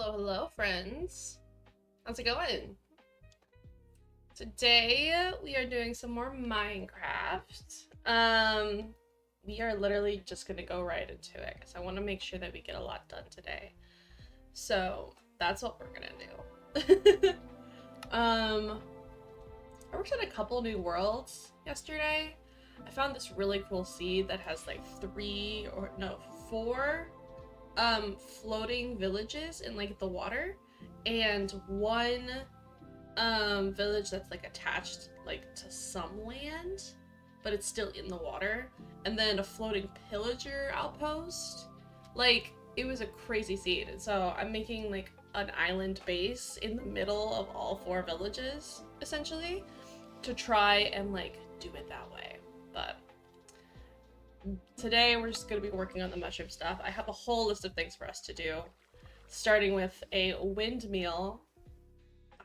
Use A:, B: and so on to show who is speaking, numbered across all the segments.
A: Hello, hello, friends. How's it going? Today we are doing some more Minecraft. We are literally just gonna go right into it because I want to make sure that we get a lot done today. So that's what we're gonna do. I worked on a couple new worlds yesterday. I found this really cool seed that has like four floating villages in like the water, and one village that's like attached like to some land but it's still in the water, and then a floating pillager outpost. Like, it was a crazy seed, and so I'm making like an island base in the middle of all four villages essentially to try and like do it that way. But today we're just going to be working on the mushroom stuff. I have a whole list of things for us to do, starting with a windmill.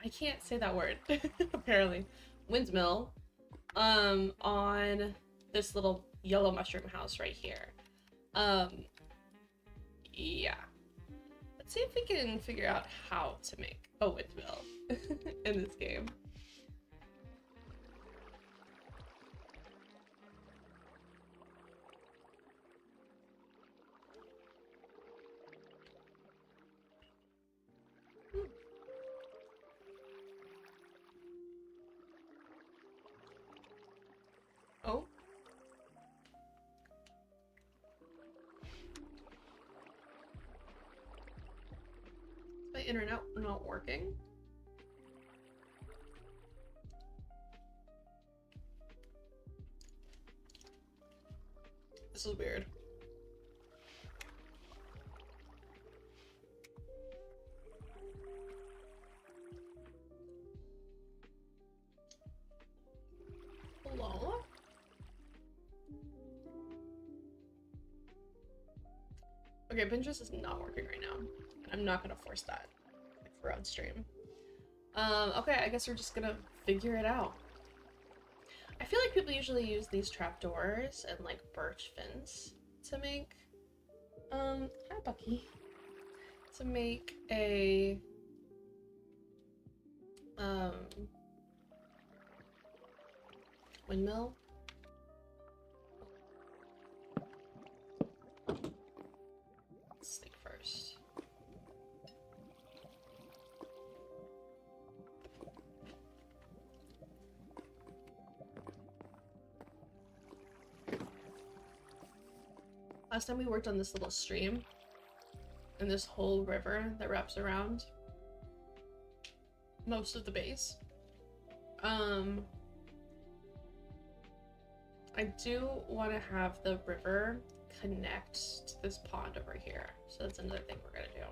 A: I can't say that word, apparently. Windmill, on this little yellow mushroom house right here. Yeah. Let's see if we can figure out how to make a windmill in this game. Oh. Is my internet not working? This is weird. Hello? Okay, Pinterest is not working right now. I'm not gonna force that for on stream. Okay, I guess we're just gonna figure it out. I feel like people usually use these trapdoors and like birch fence to make, hi Bucky, to make a, windmill. Let's think first. Last time we worked on this little stream and this whole river that wraps around most of the base. I do want to have the river connect to this pond over here, so that's another thing we're gonna do.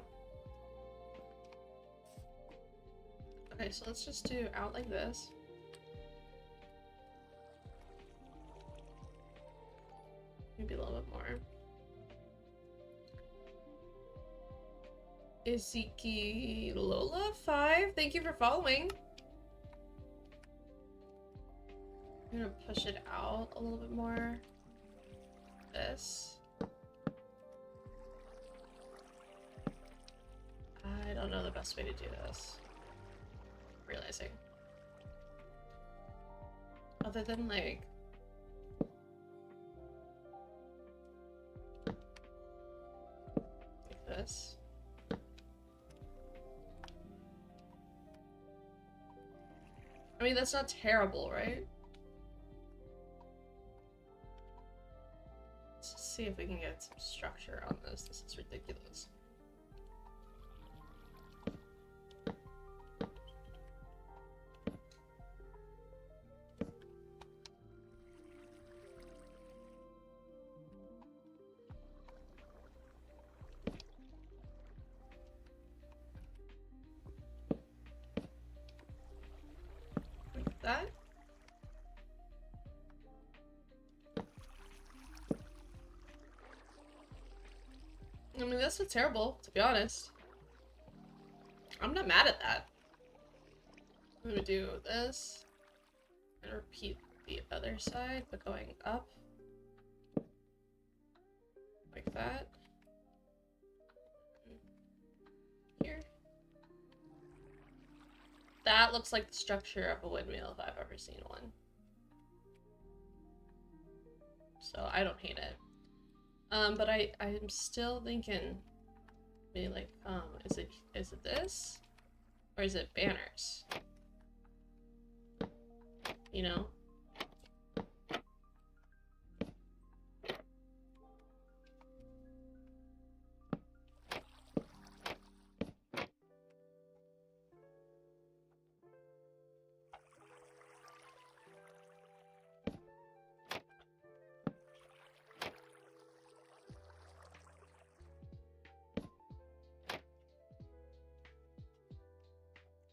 A: Okay, so let's just do out like this. Maybe a little bit more. Iziki Lola 5, thank you for following. I'm gonna push it out a little bit more. This. I don't know the best way to do this. Realizing. Other than like this. I mean, that's not terrible, right? Let's just see if we can get some structure on this. This is ridiculous. Like that. I mean, that's not terrible, to be honest. I'm not mad at that. I'm gonna do this and repeat the other side, but going up like that. Here. That looks like the structure of a windmill if I've ever seen one. So I don't hate it. But I'm still thinking, maybe like, is it this? Or is it banners? You know?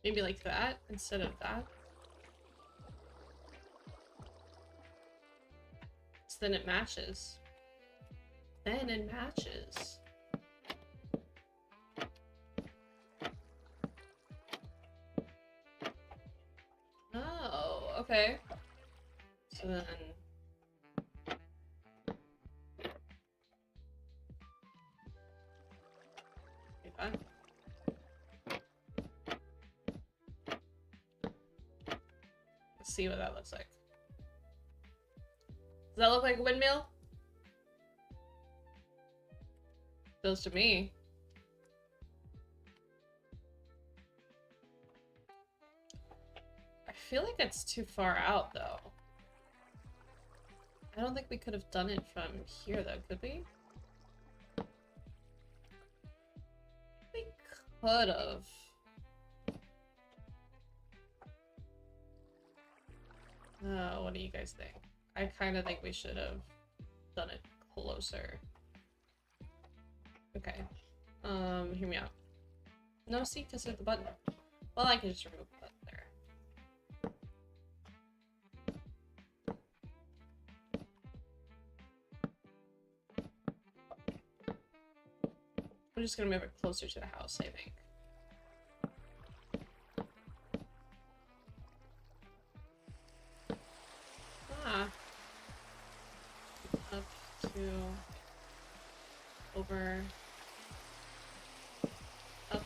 A: Maybe like that instead of that. So then it matches. Then it matches. Oh, okay. So then... Okay, fine. Let's see what that looks like. Does that look like a windmill? Feels to me. I feel like it's too far out, though. I don't think we could have done it from here, though, could we? We could have. Oh, what do you guys think? I kind of think we should have done it closer. Okay. Hear me out. No, see, because of the button. Well, I can just remove the button there. I'm just gonna move it closer to the house, I think. Ah. Up to... over... up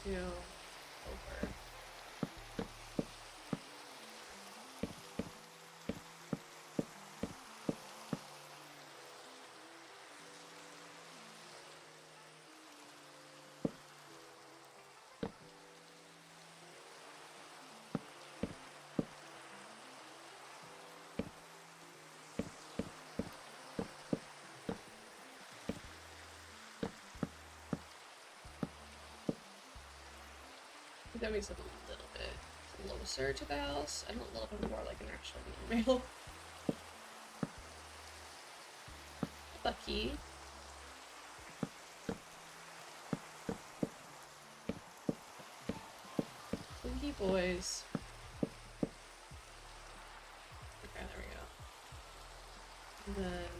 A: to... over... That makes it a little bit closer to the house. And a little bit more like an actual windmill. Bucky. Twinkie boys. Okay, there we go. And then...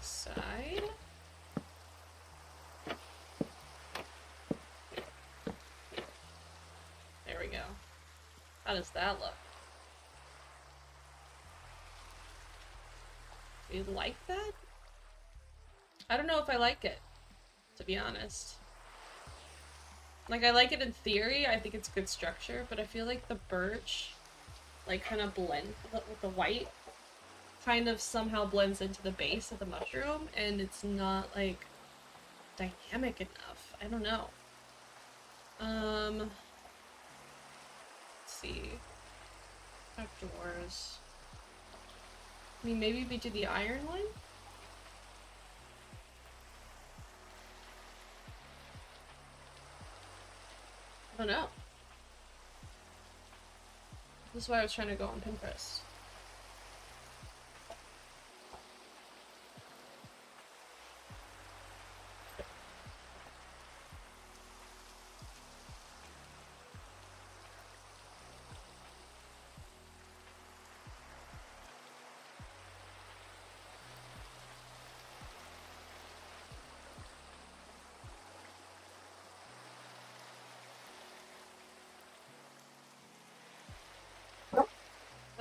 A: side. There we go. How does that look? Do you like that? I don't know if I like it, to be honest. Like, I like it in theory, I think it's good structure, but I feel like the birch, like, kind of blend with the white, kind of somehow blends into the base of the mushroom, and it's not, like, dynamic enough. I don't know. Let's see. Outdoors. I mean, maybe we do the iron one? I don't know. This is why I was trying to go on Pinterest.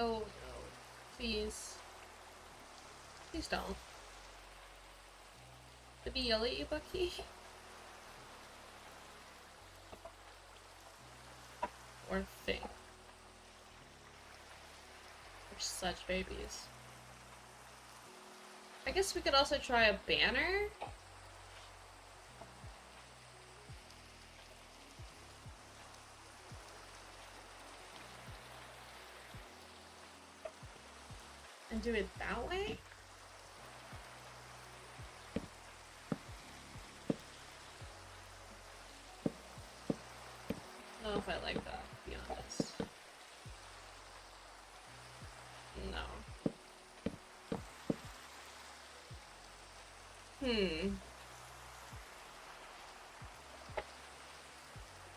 A: Oh no. Please. Please don't. Did he yell at you, Bucky? Or thing. They're such babies. I guess we could also try a banner? And do it that way? I don't know if I like that, to be honest. No.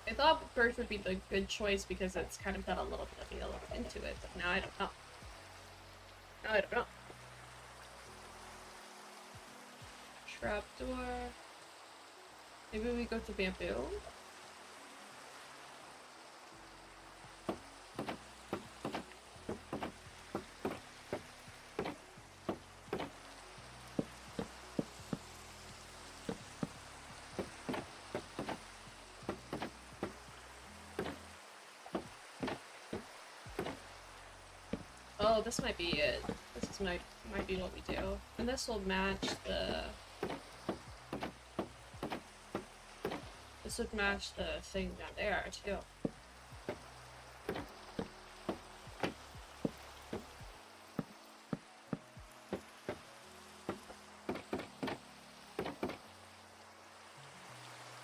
A: I thought birch would be the good choice because it's kind of got a little bit of yellow into it, but now I don't know. Now I don't know. Trapdoor. Maybe we go to bamboo? Oh, this might be it. Might be what we do. And this will match the... This would match the thing down there, too.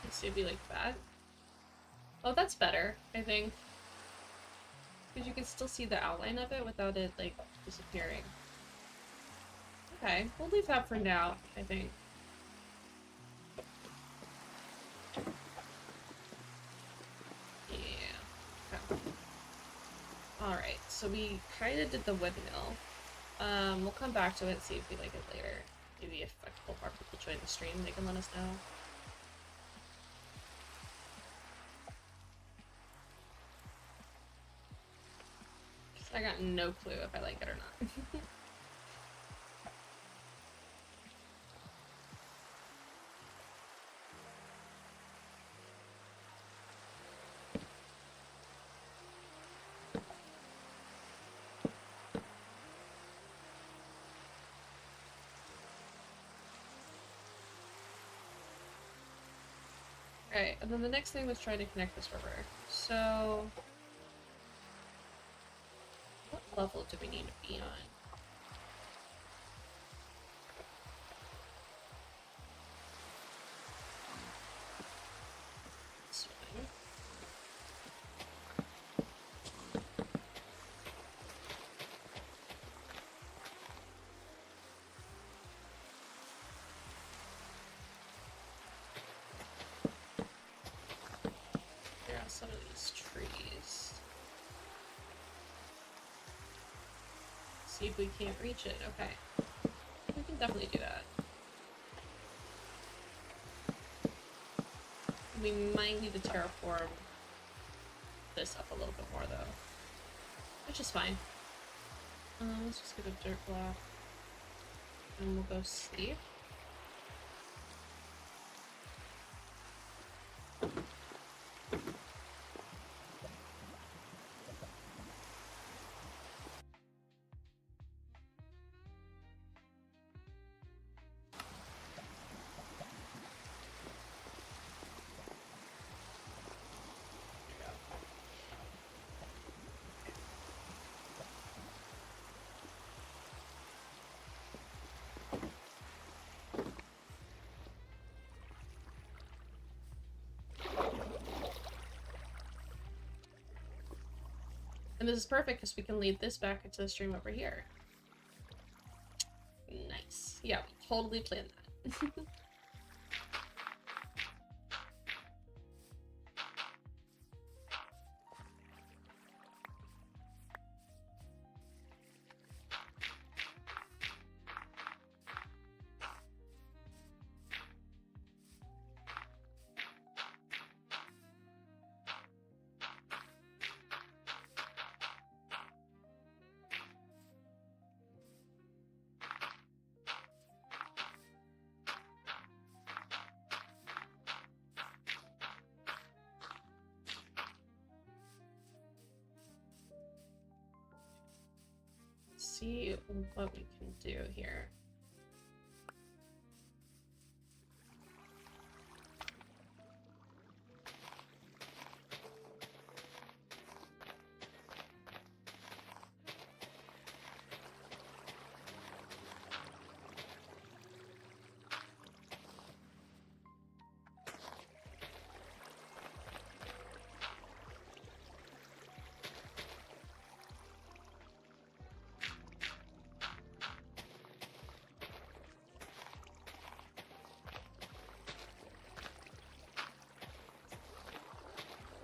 A: Let's see, it'd be like that. Oh, that's better, I think. Because you can still see the outline of it without it, like, disappearing. Okay, we'll leave that for now, I think. Yeah. Okay. Alright, so we kind of did the windmill. We'll come back to it and see if we like it later. Maybe if a couple more people join the stream, they can let us know. I got no clue if I like it or not. Alright, and then the next thing was trying to connect this river. So... what level do we need to be on? This one. There are some of these trees. See if we can't reach it. Okay. We can definitely do that. We might need to terraform this up a little bit more, though. Which is fine. Let's just get a dirt block. And we'll go sleep. And this is perfect because we can lead this back into the stream over here. Nice. Yeah, we totally planned that. see what we can do here.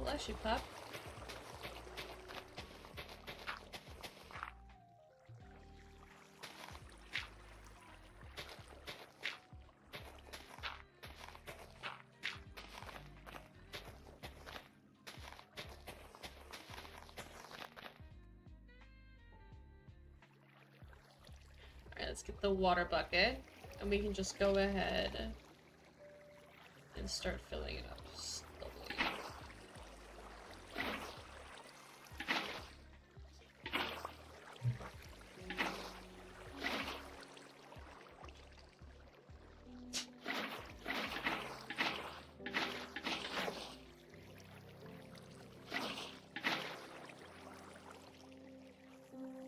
A: Bless you, pup. Alright, let's get the water bucket, and we can just go ahead and start filling it up slowly.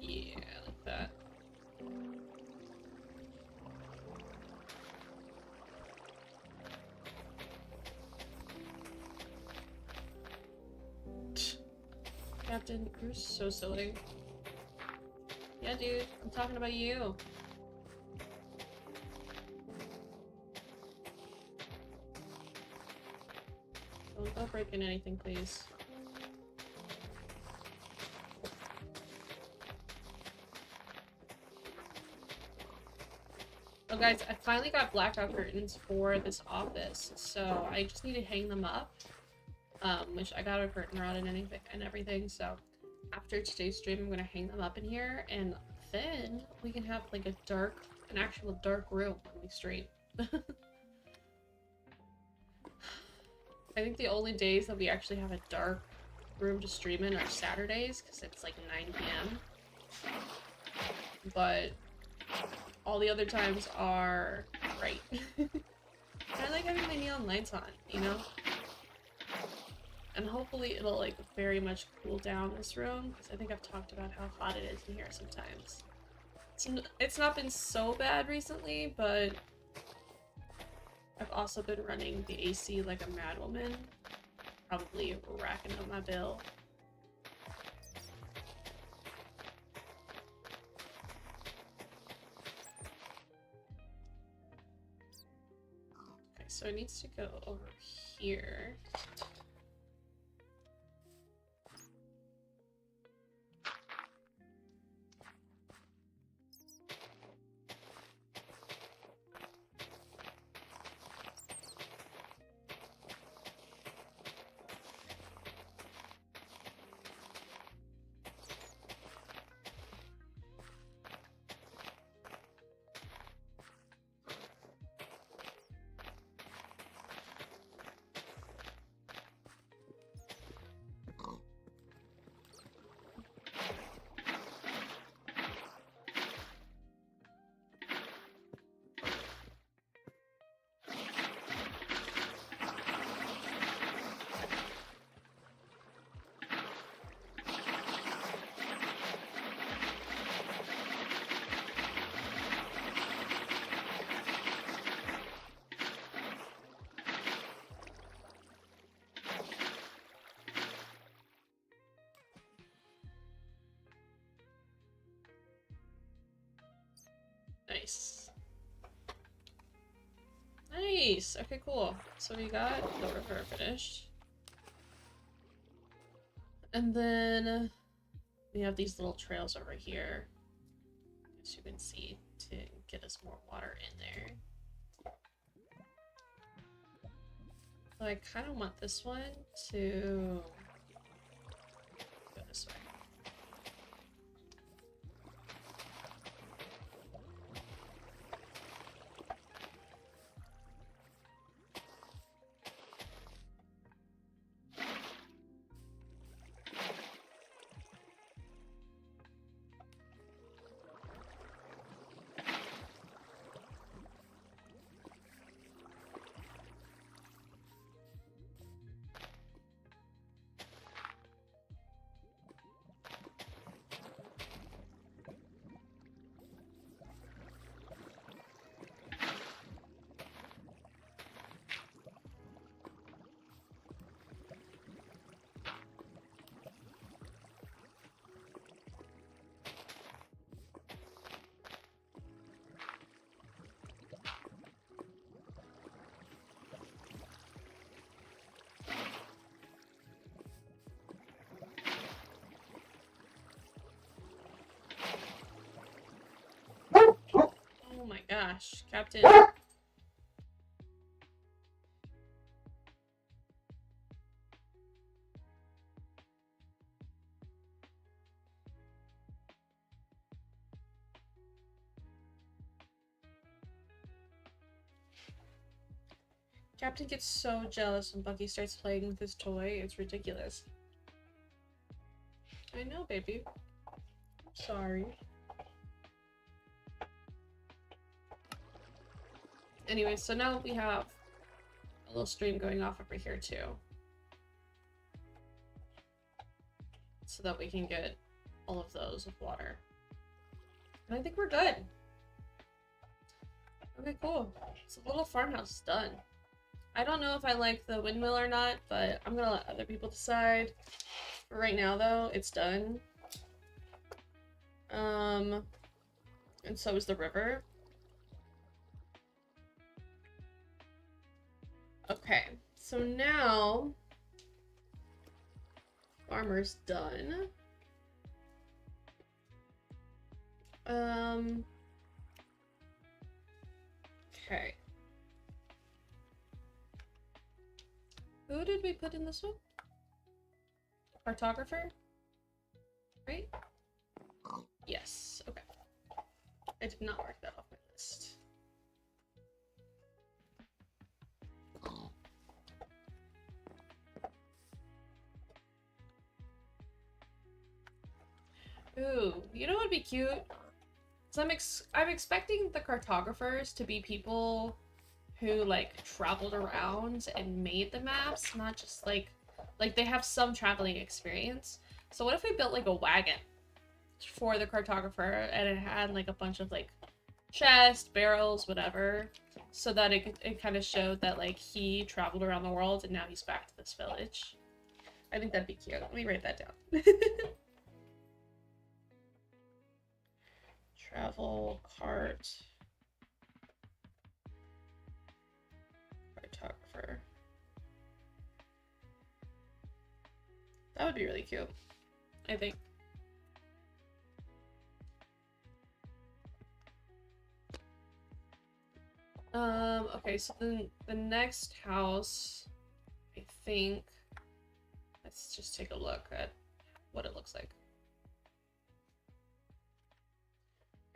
A: Yeah, like that. Captain, you're so silly. Yeah, dude, I'm talking about you. Don't go breaking anything, please. Oh, guys, I finally got blackout curtains for this office, so I just need to hang them up. Which I got a curtain rod and everything, so after today's stream, I'm gonna hang them up in here, and then we can have like an actual dark room when we stream. I think the only days that we actually have a dark room to stream in are Saturdays, because it's like 9 p.m. But all the other times are bright. I like having my neon lights on, you know? And hopefully it'll like very much cool down this room, because I think I've talked about how hot it is in here sometimes. It's not been so bad recently, but I've also been running the AC like a madwoman, probably racking up my bill. Okay, so it needs to go over here. Nice. Nice! Okay, cool. So we got the river finished. And then we have these little trails over here, as you can see, to get us more water in there. So I kind of want this one to go this way. my gosh, Captain. Captain gets so jealous when Bucky starts playing with his toy. It's ridiculous. I know, baby. Sorry. Anyway, so now we have a little stream going off over here too. So that we can get all of those with water. And I think we're good. Okay, cool. So the little farmhouse is done. I don't know if I like the windmill or not, but I'm gonna let other people decide. For right now though, it's done. And so is the river. Okay, so now farmer's done. Okay. Who did we put in this one? Cartographer? Right? Yes, okay. I did not mark that off my list. Ooh, you know what would be cute? So I'm expecting the cartographers to be people who like traveled around and made the maps, not just like they have some traveling experience. So what if we built like a wagon for the cartographer and it had like a bunch of like chests, barrels, whatever, so that it kind of showed that like he traveled around the world and now he's back to this village. I think that'd be cute. Let me write that down. Travel cart cartographer. That would be really cute, I think. Okay, so then the next house, I think, let's just take a look at what it looks like.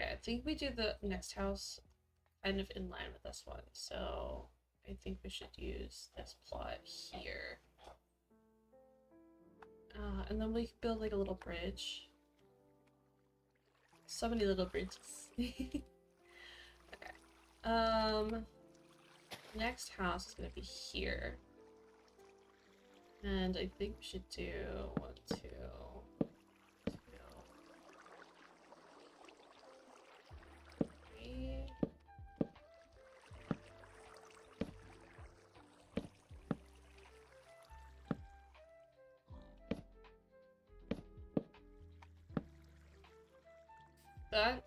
A: Okay, I think we do the next house kind of in line with this one, so I think we should use this plot here. And then we can build like a little bridge. So many little bridges. Okay. Next house is gonna be here. And I think we should do 1, 2, 2, 3. That.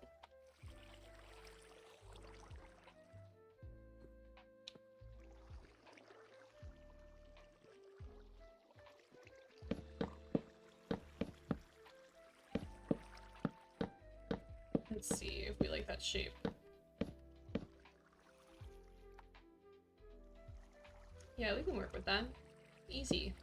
A: Let's see if we like that shape. Yeah, we can work with that. Easy.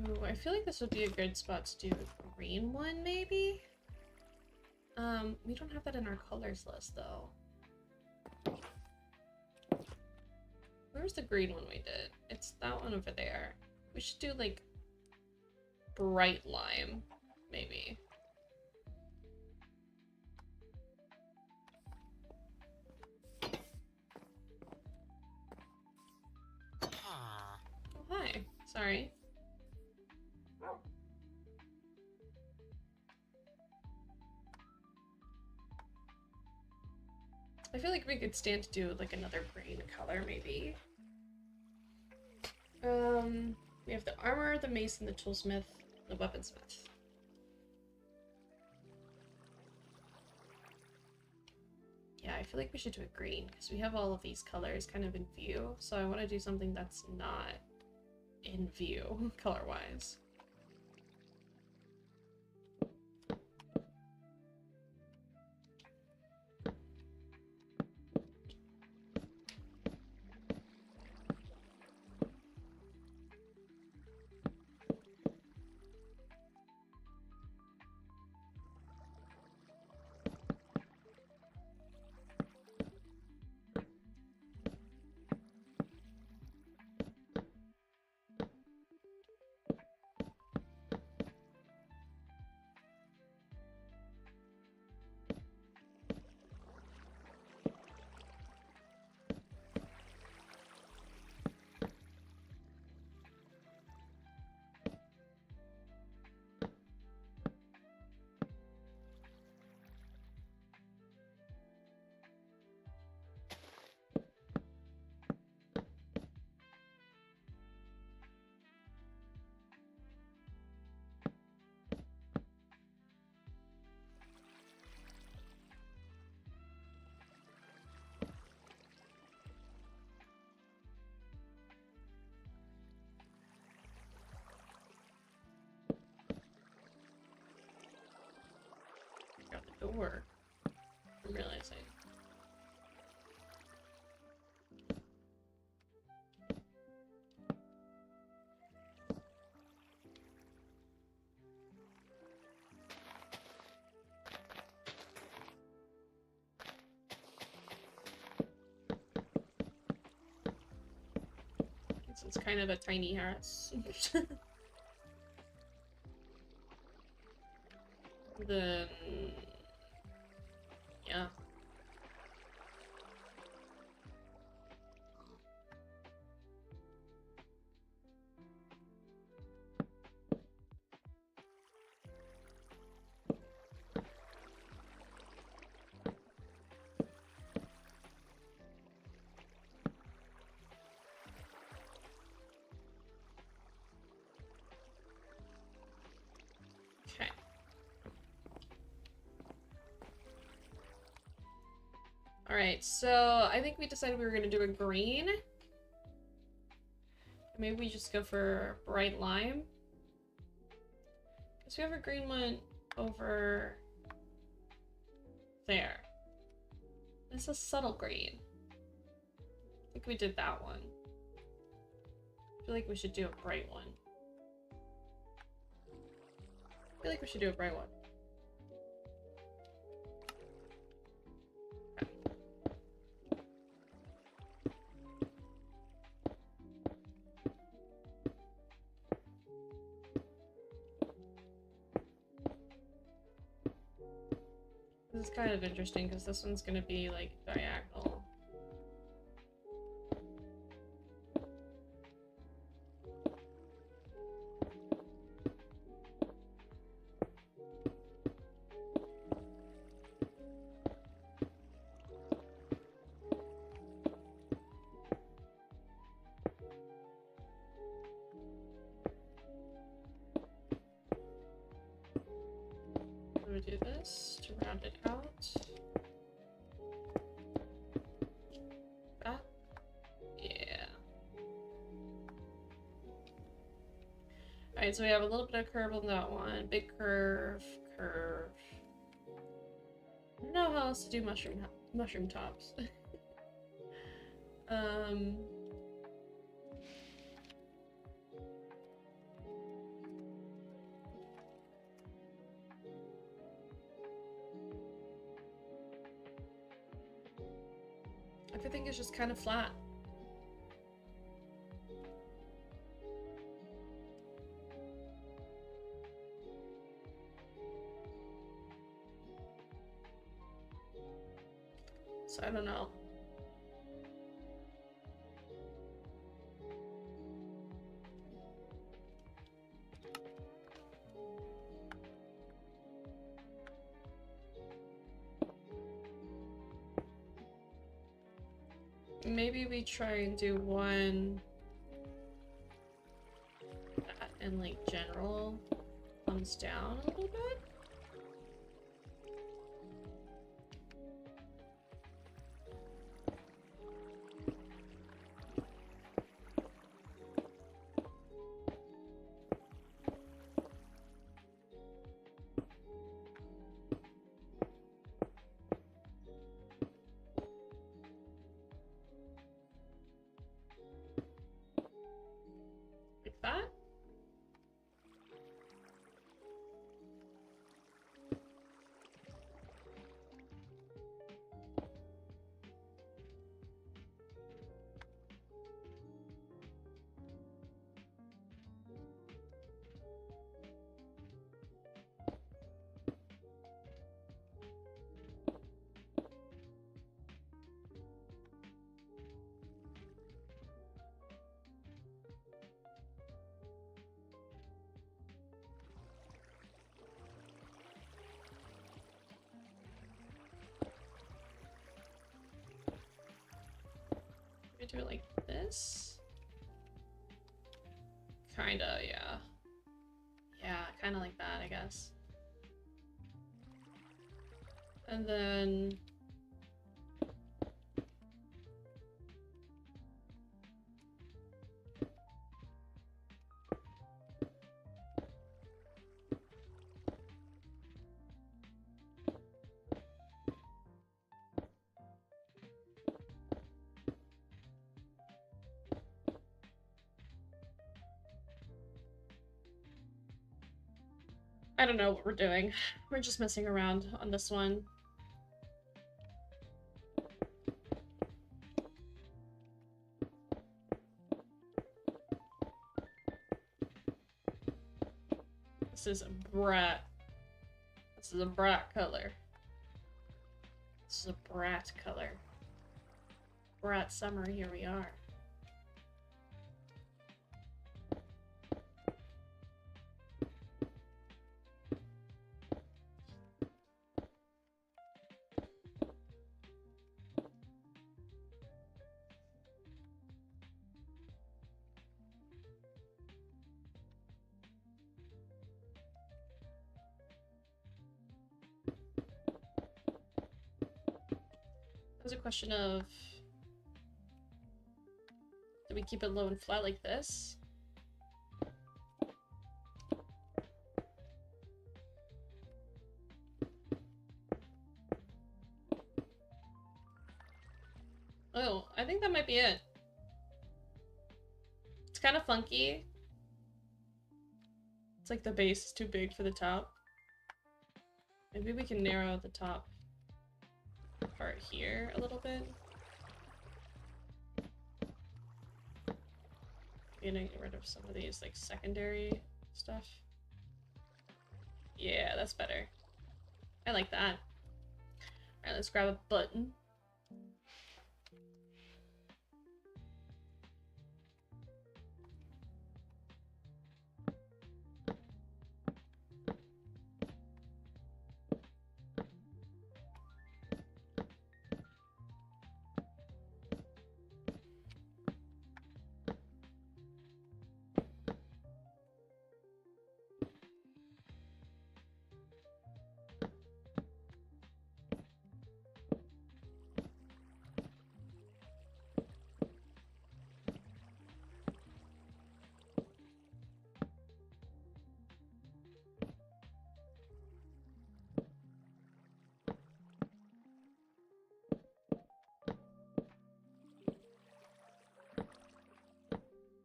A: Ooh, I feel like this would be a good spot to do the green one, maybe? We don't have that in our colors list, though. Where's the green one we did? It's that one over there. We should do, like, bright lime, maybe. Oh, hi. Sorry. feel like we could stand to do like another green color maybe. We have the armor, the mason, the toolsmith, the weaponsmith. Yeah, I feel like we should do a green because we have all of these colors kind of in view. So I want to do something that's not in view color-wise. Got the door. I'm realizing. It's kind of a tiny house. Then, yeah. Okay. Alright, so I think we decided we were going to do a green. Maybe we just go for bright lime. Because we have a green one over there. It's a subtle green. I think we did that one. I feel like we should do a bright one. I feel like we should do a bright one. This is kind of interesting because this one's gonna be like diagonal. I'm gonna do this to round it out. That. Yeah. Alright, so we have a little bit of curve on that one. Big curve, curve. I don't know how else to do mushroom tops. Everything is just kind of flat. So I don't know. maybe we try and do one that and like general comes down a little bit. Like that. We do it like this. Kinda, yeah. Yeah, kinda like that, I guess. And then I don't know what we're doing. We're just messing around on this one. This is a brat. This is a brat color. This is a brat color. Brat summer, here we are. It was a question of, do we keep it low and flat like this? Oh, I think that might be it. It's kind of funky. It's like the base is too big for the top. Maybe we can narrow the top part here a little bit. Getting rid of some of these like secondary stuff. Yeah, that's better. I like that. Alright, let's grab a button.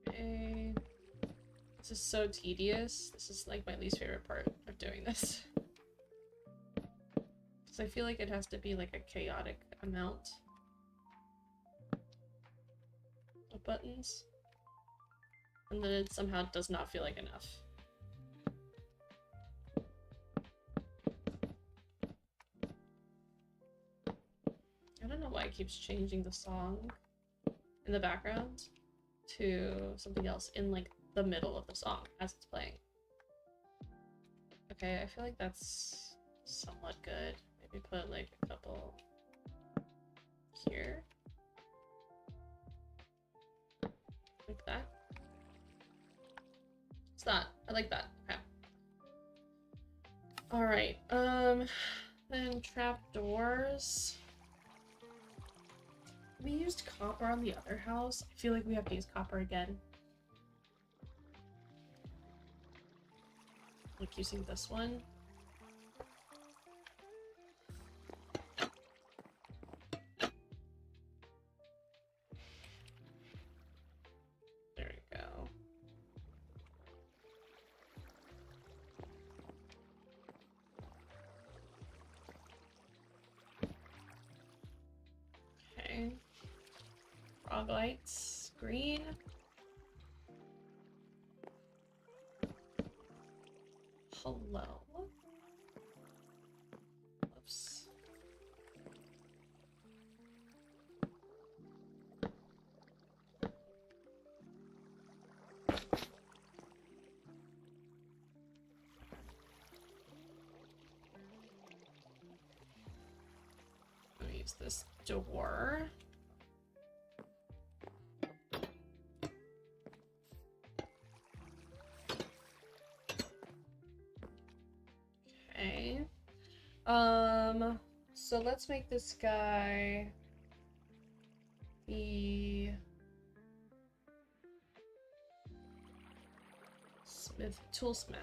A: Okay. This is so tedious. This is like my least favorite part of doing this. Because I feel like it has to be like a chaotic amount of buttons. And then it somehow does not feel like enough. I don't know why it keeps changing the song in the background to something else in like the middle of the song as it's playing. Okay, I feel like that's somewhat good. Maybe put like a couple here. Like that. It's that. I like that. Okay. Alright, then trapdoors. We used copper on the other house. I feel like we have to use copper again. Like using this one. There we go. Okay. Frog lights, green. Hello. Whoops. I'll use this door. Okay. So let's make this guy the toolsmith.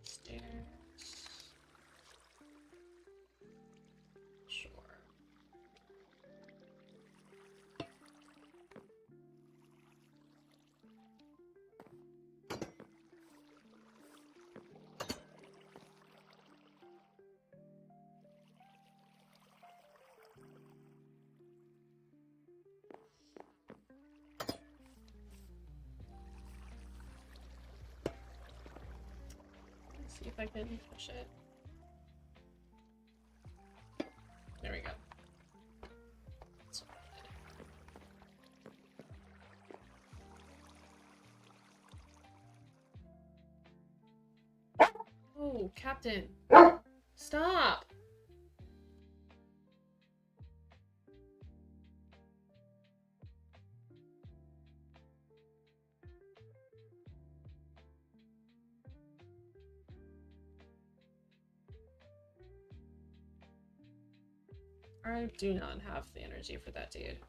A: Stairs. Sure. Let's see if I can push it. There we go. Oh, Captain. Stop! I do not have the energy for that dude.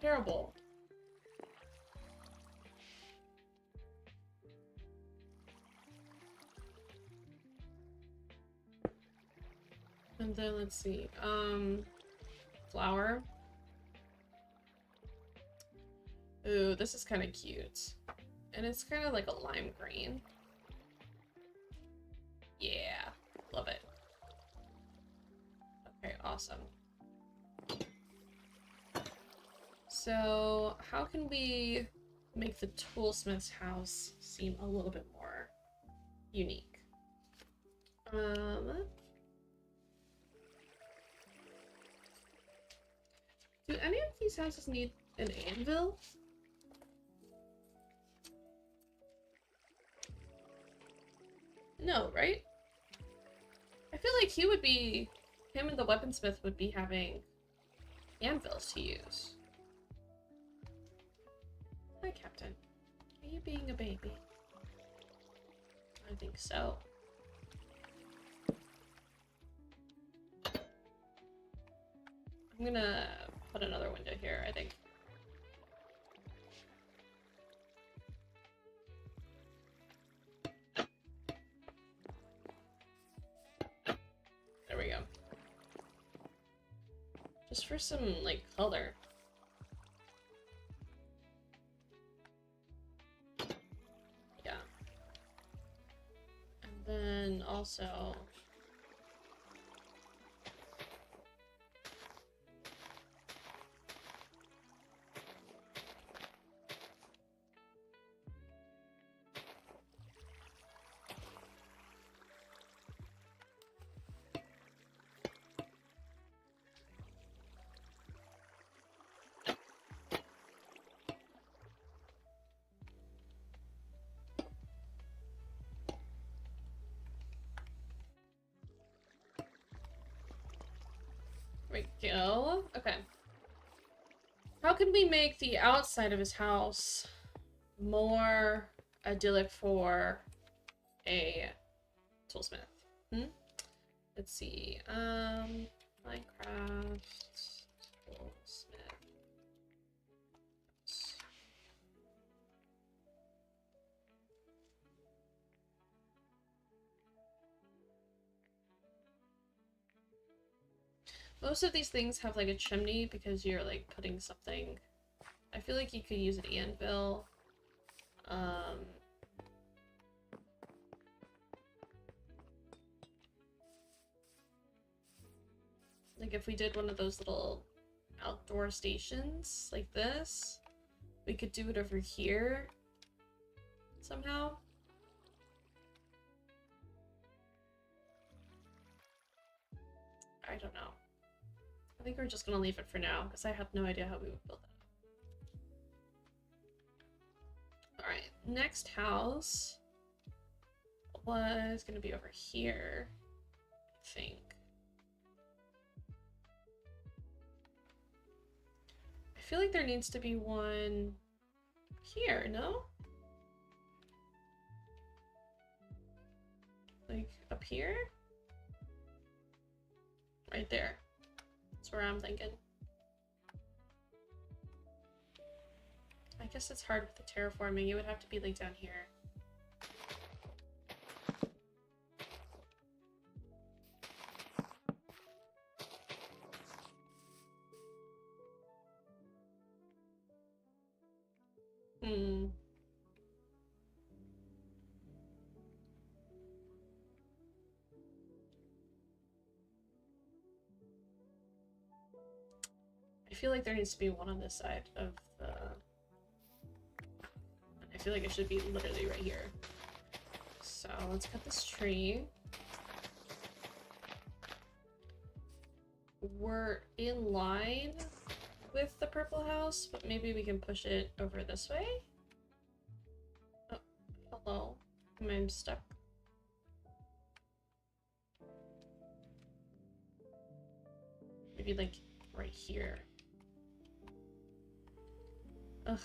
A: Terrible. And then let's see. Flower. Ooh, this is kind of cute. And it's kind of like a lime green. Yeah, love it. Okay, awesome. So, how can we make the toolsmith's house seem a little bit more unique? Do any of these houses need an anvil? No, right? I feel like him and the weaponsmith would be having anvils to use. Hi, Captain. Are you being a baby? I think so. I'm gonna put another window here, I think. There we go. Just for some, like, color. Yeah. And then also... There we go. Okay. How can we make the outside of his house more idyllic for a toolsmith? Let's see. Minecraft toolsmith. Most of these things have like a chimney because you're like putting something. I feel like you could use an anvil. Like if we did one of those little outdoor stations like this, we could do it over here somehow. I don't know. I think we're just gonna leave it for now because I have no idea how we would build that up. Alright, next house was gonna be over here, I think. I feel like there needs to be one here, no? Like up here? Right there. That's where I'm thinking. I guess it's hard with the terraforming. It would have to be like down here. I feel like there needs to be one on this side of the... I feel like it should be literally right here. So let's cut this tree. We're in line with the purple house, but maybe we can push it over this way? Oh, hello. Am I stuck? Maybe like right here. Ugh.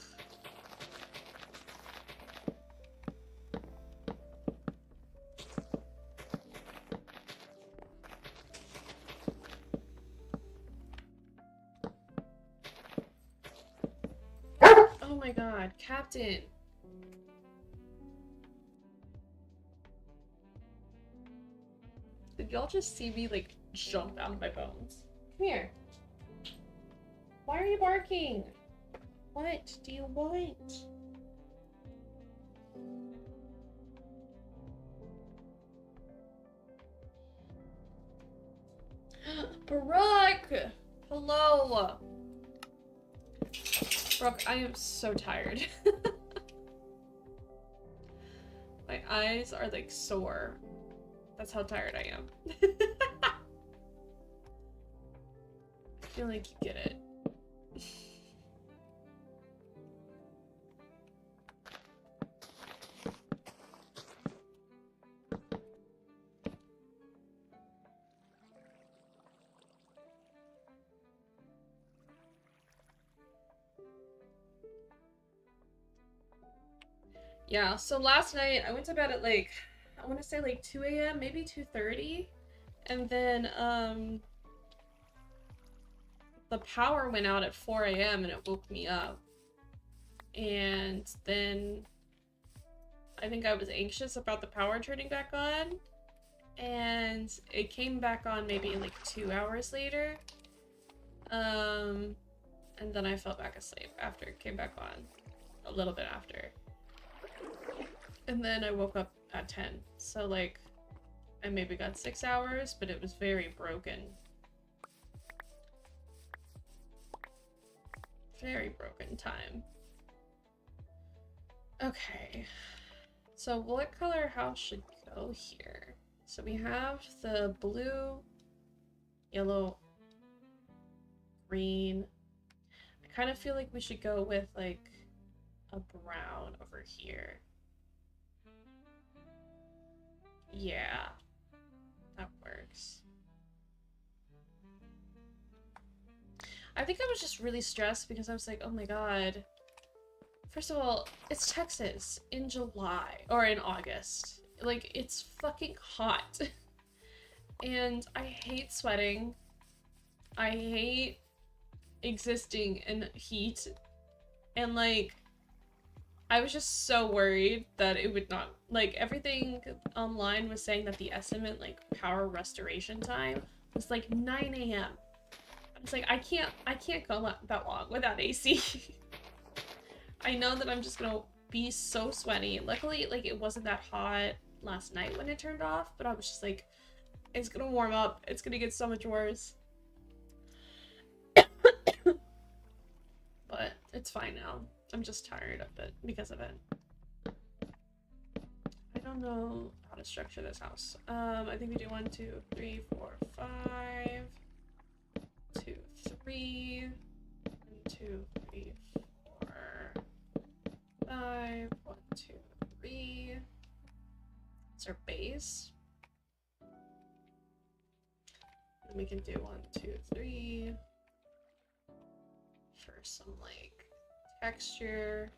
A: Oh my god, Captain! Did y'all just see me like jump out of my bones? Come here. Why are you barking? What do you want? Barak! Hello! Brooke, I am so tired. My eyes are like sore. That's how tired I am. I feel like you get it. Yeah, so last night I went to bed at like, I want to say like 2 a.m., maybe 2:30. And then, the power went out at 4 a.m. and it woke me up. And then I think I was anxious about the power turning back on. And it came back on maybe like 2 hours later. And then I fell back asleep after it came back on. A little bit after. And then I woke up at 10. So like, I maybe got 6 hours, but it was very broken. Very broken time. Okay. So what color house should go here? So we have the blue, yellow, green. I kind of feel like we should go with like a brown over here. Yeah, that works. I think I was just really stressed because I was like, oh my god. First of all, it's Texas in July or in August. Like, it's fucking hot. And I hate sweating. I hate existing in heat. And like, I was just so worried that it would not, like, everything online was saying that the estimate, like, power restoration time was like 9 a.m. I was like, I can't go that long without AC. I know that I'm just gonna be so sweaty. Luckily, like, it wasn't that hot last night when it turned off, but I was just like, it's gonna warm up. It's gonna get so much worse. But it's fine now. I'm just tired of it because of it. I don't know how to structure this house. I think we do 1, 2, 3, 4, 5, 2, 3, 1, 2, 3, 4, 5, 1, 2, 3. It's our base. And we can do 1, 2, 3 for some like texture.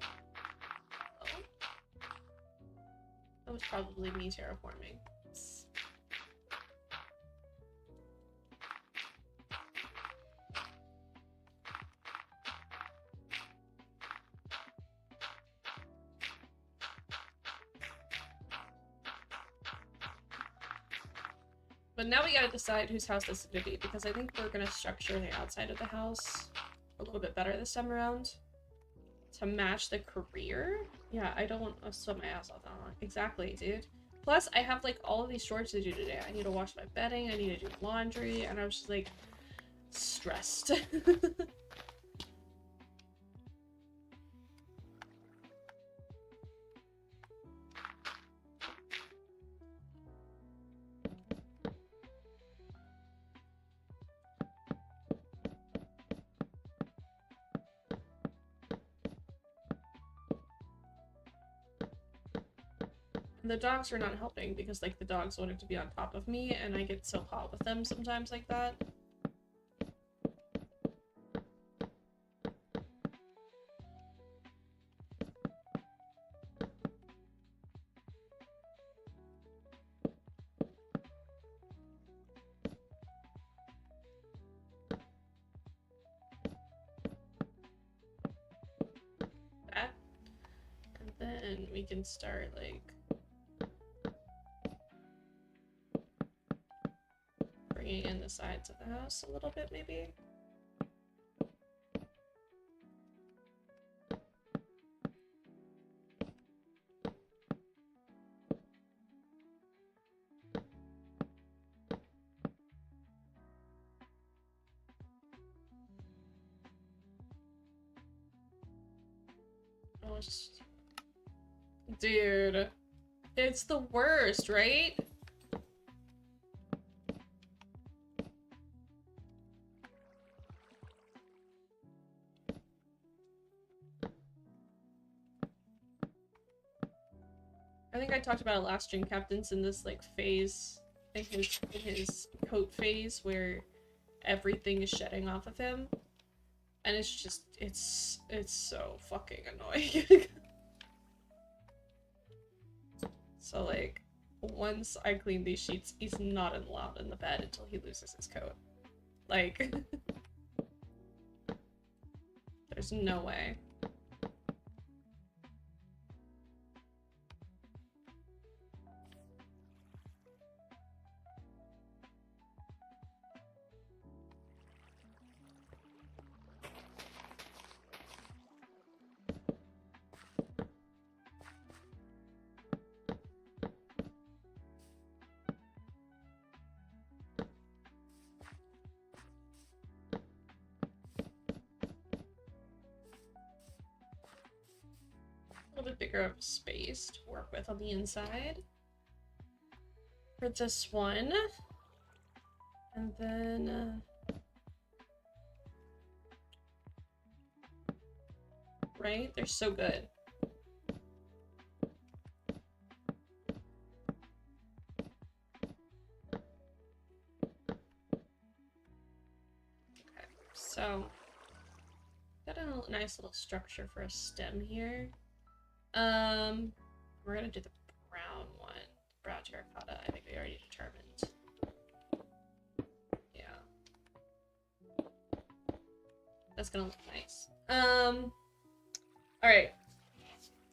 A: Oh. That was probably me terraforming. But now we gotta decide whose house this is gonna be, because I think we're gonna structure the outside of the house a little bit better this time around to match the career. Yeah, I don't want to sweat my ass off that long. Exactly, dude. Plus, I have like all of these chores to do today. I need to wash my bedding, I need to do laundry, and I was just like stressed. The dogs are not helping because like the dogs wanted to be on top of me and I get so hot with them sometimes like that. That. And then we can start like bringing in the sides of the house a little bit, maybe. Oh, just... Dude, it's the worst, right? I think I talked about it last stream. Captain's in this like phase in his coat phase where everything is shedding off of him, and it's just it's so fucking annoying. So like once I clean these sheets, he's not allowed in the bed until he loses his coat. Like there's no way. A little bit bigger of a space to work with on the inside for this one. And then right, they're so good. So, got a nice little structure for a stem here. We're gonna do the brown one. Brown terracotta, I think we already determined. Yeah. That's gonna look nice. Alright.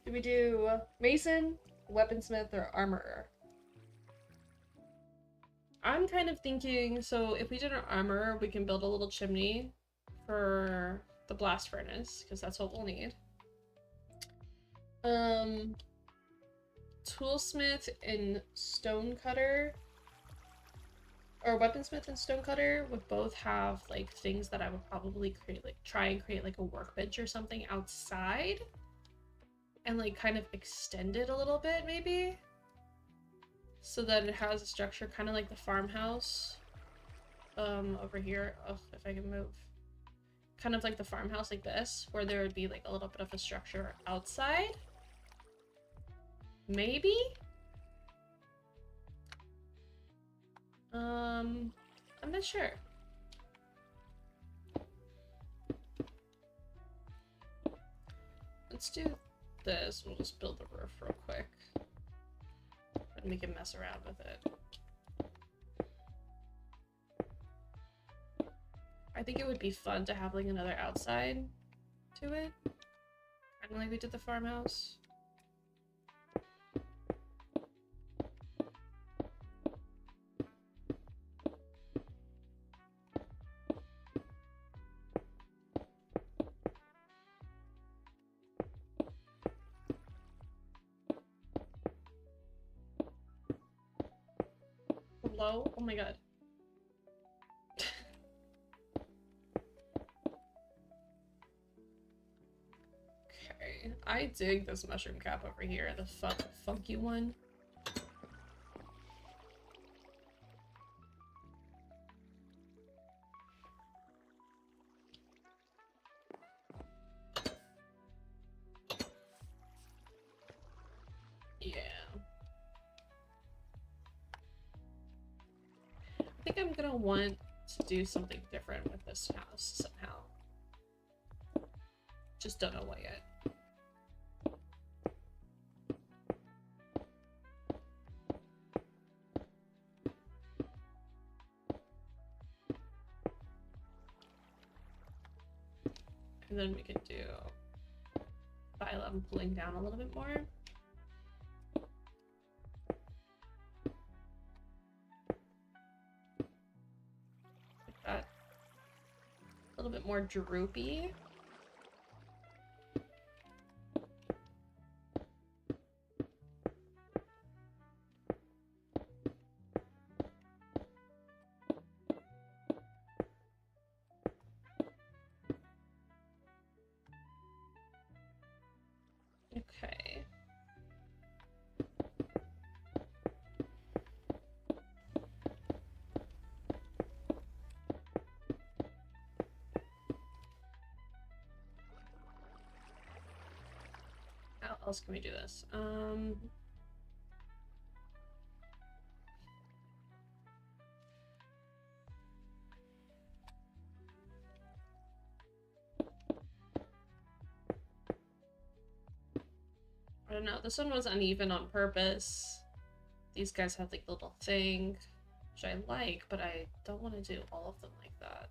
A: Do we do mason, weaponsmith, or armorer? I'm kind of thinking, so if we did an armorer, we can build a little chimney for the blast furnace, because that's what we'll need. Toolsmith and stonecutter, or weaponsmith and stonecutter would both have like things that I would probably create, like try and create like a workbench or something outside and like kind of extend it a little bit maybe, so that it has a structure kind of like the farmhouse over here. Oh, if I can move. Kind of like the farmhouse like this, where there would be like a little bit of a structure outside. Maybe? I'm not sure. Let's do this. We'll just build the roof real quick. And we can mess around with it. I think it would be fun to have like another outside to it. Kind of like we did the farmhouse. Hello? Oh my god. Okay, I dig this mushroom cap over here, the funky one. Yeah. I think I'm gonna want to do something different with this house somehow. Just don't know what yet. And then we could do phylum pulling down a little bit more. Like that. A little bit more droopy. Okay. How else can we do this? I don't know. This one was uneven on purpose. These guys have like a little thing, which I like, but I don't want to do all of them like that.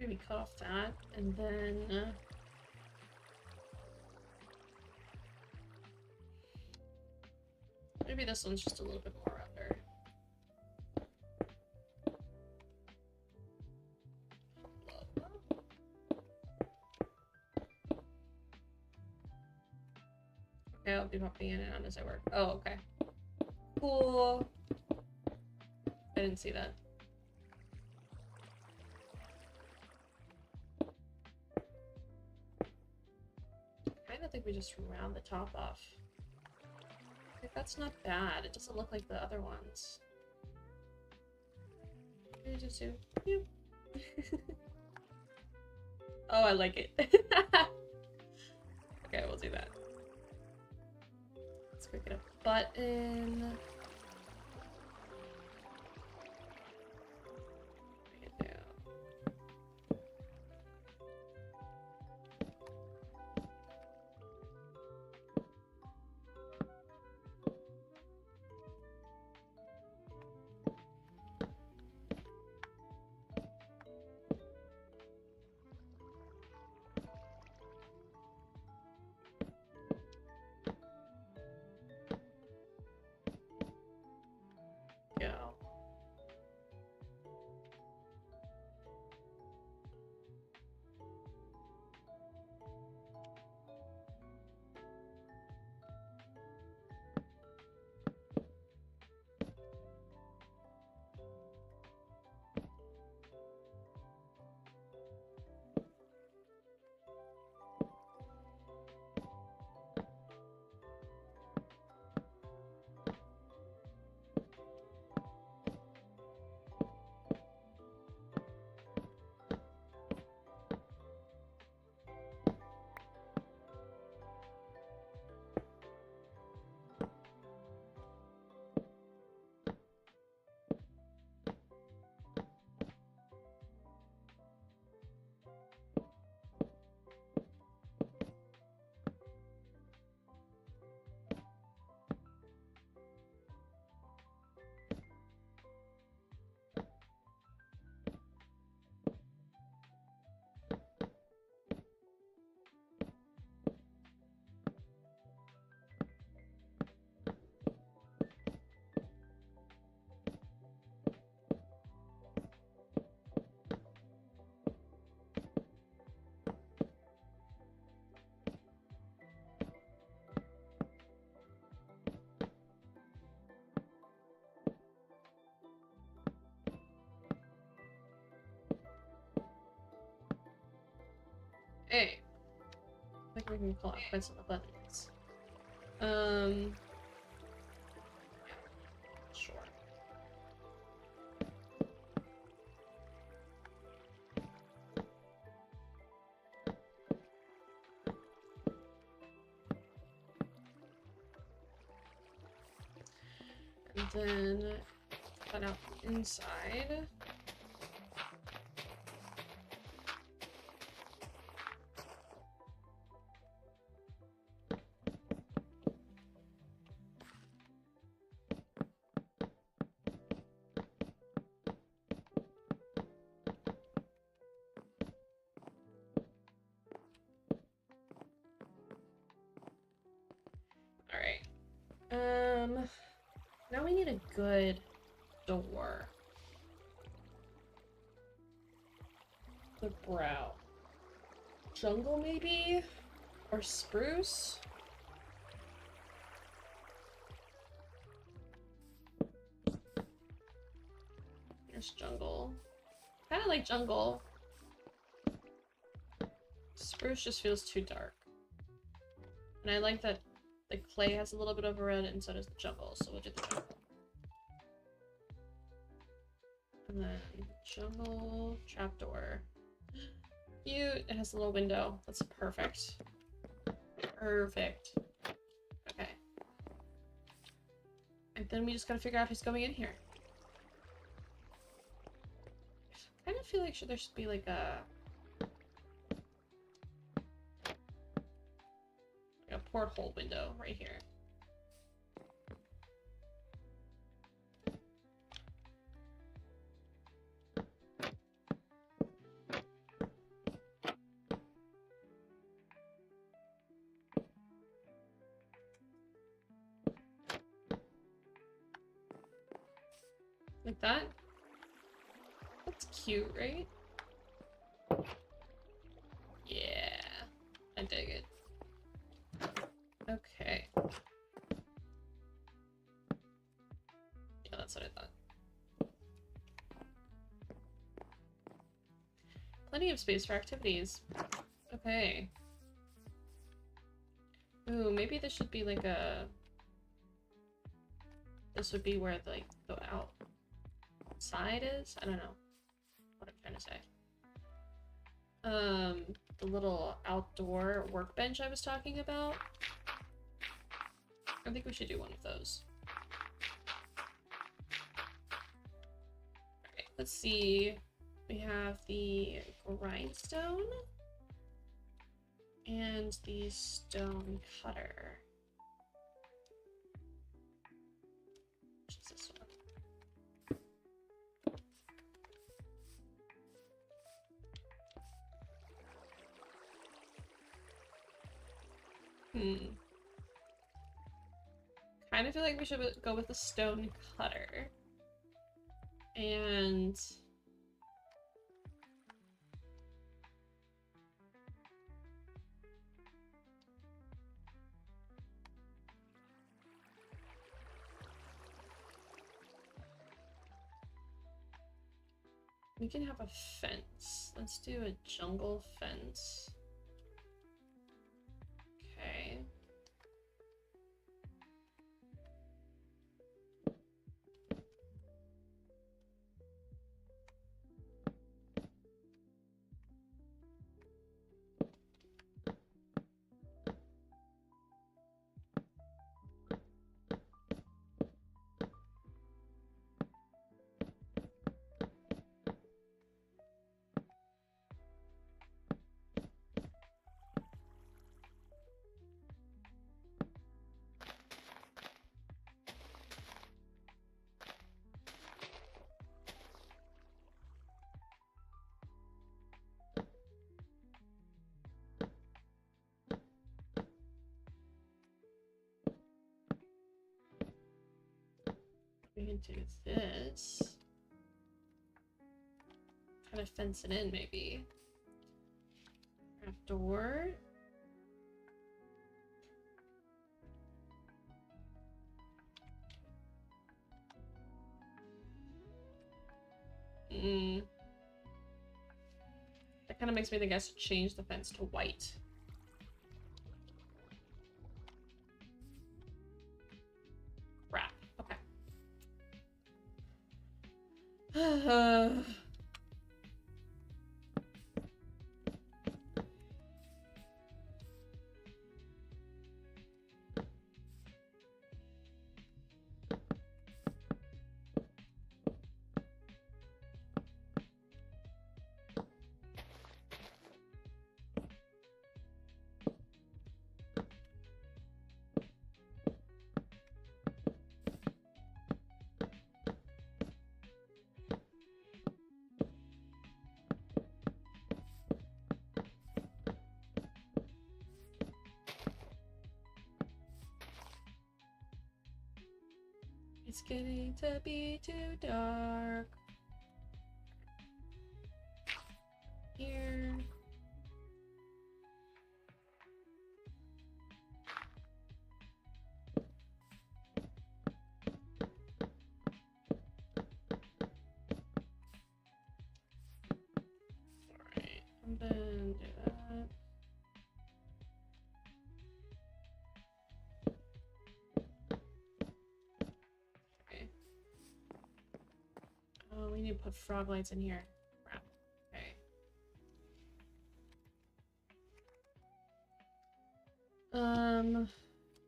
A: Maybe cut off that, and then maybe this one's just a little bit more under. Okay, I'll be popping in and out as I work. Oh, okay. Cool. I didn't see that. I kind of think we just round the top off. Like, that's not bad. It doesn't look like the other ones. Maybe just do. Yep. Oh, I like it. Okay, we'll do that. Let's quick get a button. Bring it down. Go. Hey. I think we can call it quits on the buttons. Sure. And then cut out the inside. Now we need a good door. The brow. Jungle, maybe? Or spruce? There's jungle. Kind of like jungle. Spruce just feels too dark. And I like that the clay has a little bit of a red, and so does the jungle, so we'll do the jungle. And then jungle trapdoor. Cute. It has a little window. That's perfect. Perfect. Okay. And then we just gotta figure out who's going in here. I kind of feel like there should be like a porthole window right here. Like that? That's cute, right? Yeah, I dig it. Okay. Yeah, that's what I thought. Plenty of space for activities. Okay. Ooh, maybe this should be like a... This would be where like the outside is? I don't know what I'm trying to say. the little outdoor workbench I was talking about. I think we should do one of those. Alright, let's see. We have the grindstone and the stone cutter. Which is this one? Kind of feel like we should go with the stone cutter. And we can have a fence. Let's do a jungle fence. Okay. We can do this. Kind of fence it in, maybe. Trap door. That kind of makes me think I should change the fence to white. Crap. Okay. It's getting to be too dark. Here. Alright, and then do that. Okay. Oh, we need to put frog lights in here. Crap. Okay.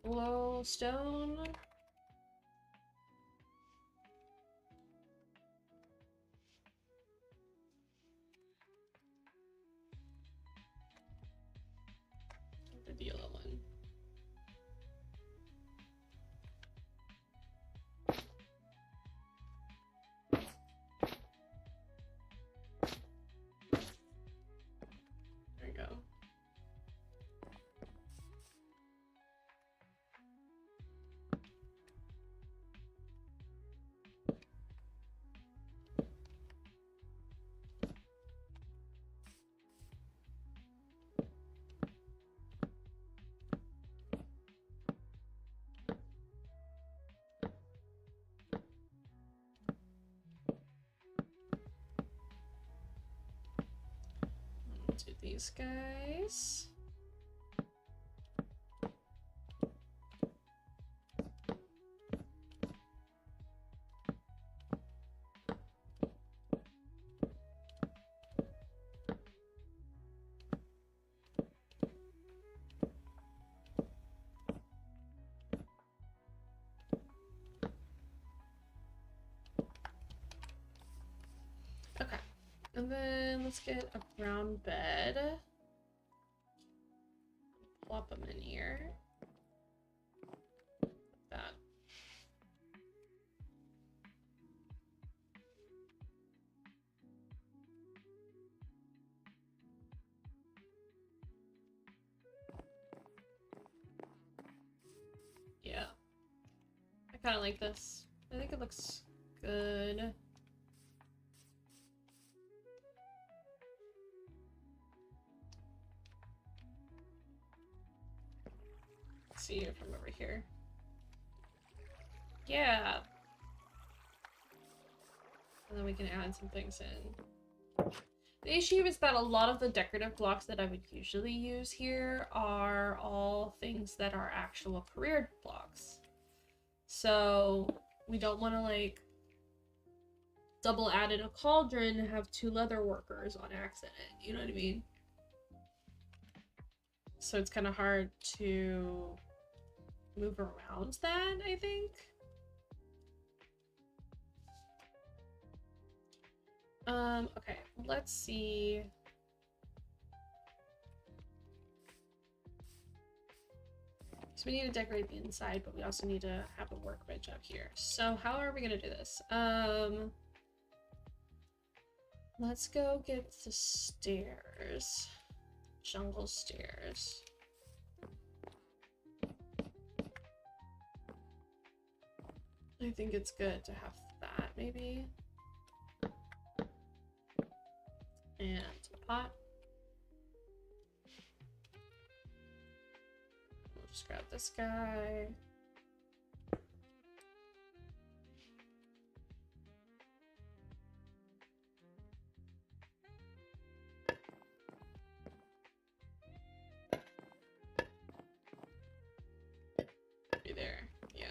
A: Glowstone. The yellow one. There you go. Do these guys. And then let's get a brown bed. Plop them in here. Like that. Yeah. I kind of like this. I think it looks good. See it from over here. Yeah. And then we can add some things in. The issue is that a lot of the decorative blocks that I would usually use here are all things that are actual career blocks. So we don't want to like double add in a cauldron and have 2 leather workers on accident. You know what I mean? So it's kind of hard to move around that, I think. Okay, let's see. So we need to decorate the inside, but we also need to have a workbench up here. So how are we gonna do this? Let's go get the stairs. Jungle stairs. I think it's good to have that, maybe. And a pot. We'll just grab this guy. Be there, yeah.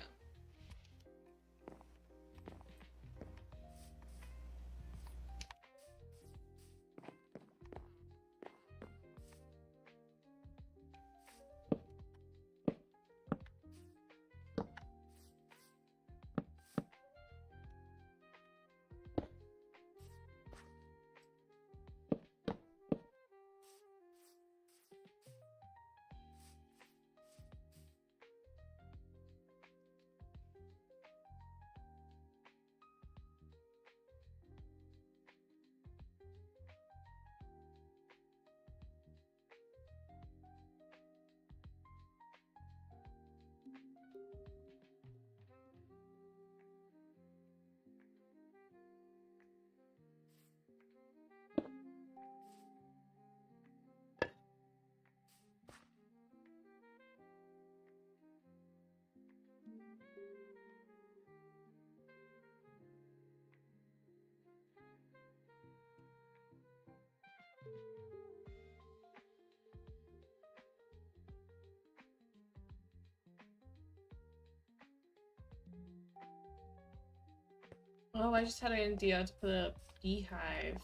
A: Oh, I just had an idea to put a beehive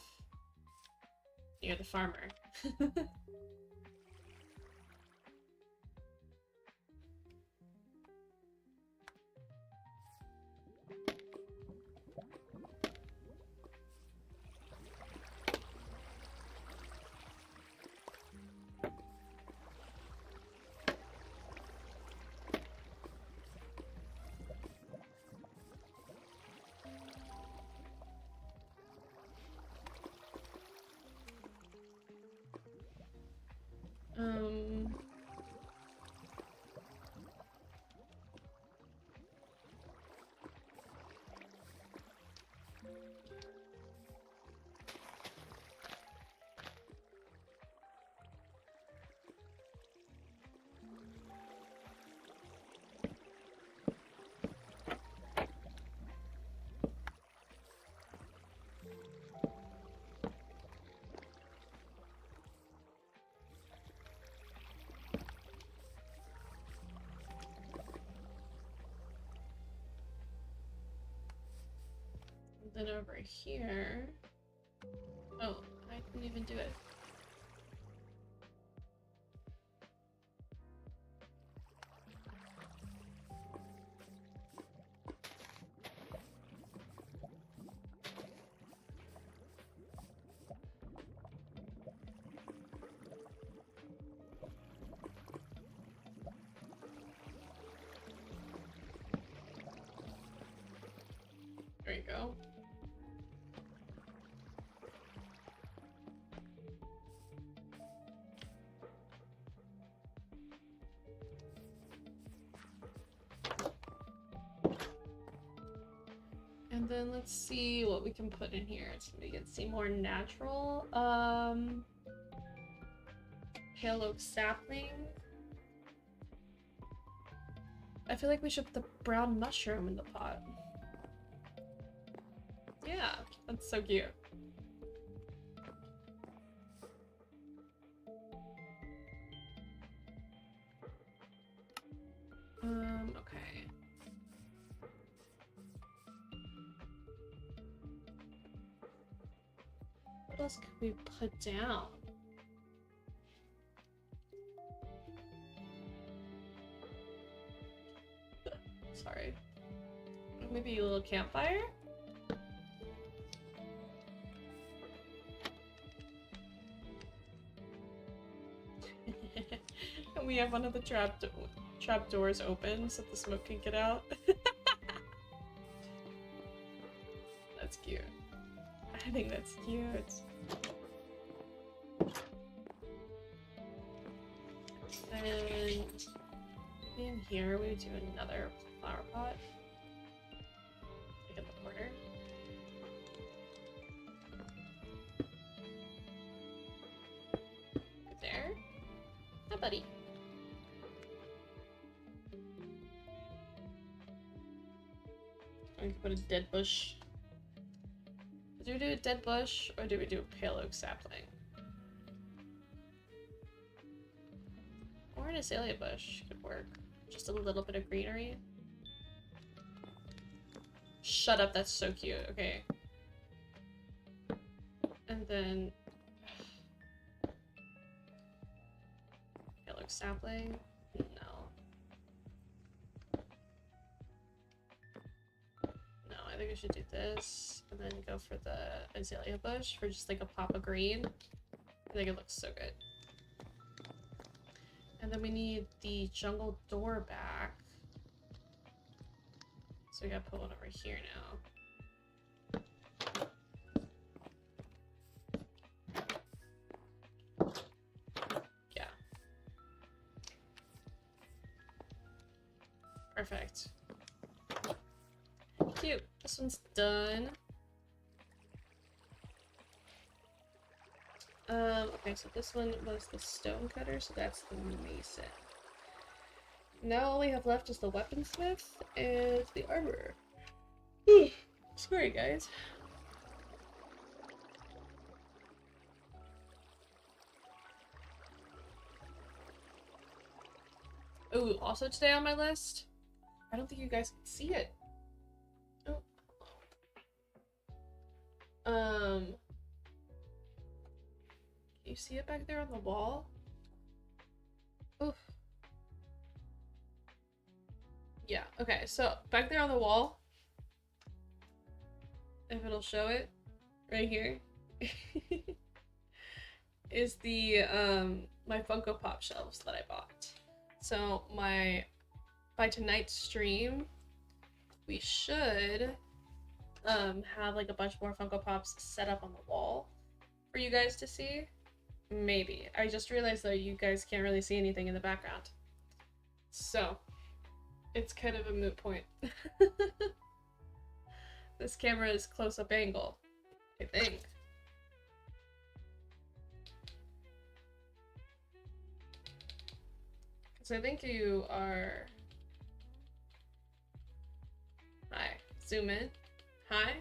A: near the farmer. Um, then over here. Oh, I didn't even do it. go. And then let's see what we can put in here to make it seem more natural. Pale oak sapling. I feel like we should put the brown mushroom in the pot. Yeah, that's so cute. Okay. What else could we put down? Sorry. Maybe a little campfire? And we have one of the trap doors open so the smoke can get out. That's cute. I think that's cute. And maybe in here we would do another flower pot. Like in the corner. There. Hi, buddy. I can put a dead bush. Do we do a dead bush or do we do a pale oak sapling? Or an azalea bush could work. Just a little bit of greenery. Shut up, that's so cute. Okay. And then pale oak sapling. I think we should do this and then go for the azalea bush for just like a pop of green. I think it looks so good. And then we need the jungle door back. So we gotta put one over here now. Yeah. Perfect. Cute. This one's done. Okay, so this one was the stone cutter, so that's the mason. Now all we have left is the weaponsmith and the armorer. Sorry, guys. Oh, also today on my list, I don't think you guys can see it. Can you see it back there on the wall? Oof. Yeah, okay, so back there on the wall, if it'll show it, right here, is the, my Funko Pop shelves that I bought. So by tonight's stream, we should have like a bunch more Funko Pops set up on the wall for you guys to see. Maybe. I just realized that you guys can't really see anything in the background. So, it's kind of a moot point. This camera is close-up angle, I think. So I think you are... Hi. Zoom in. Hi.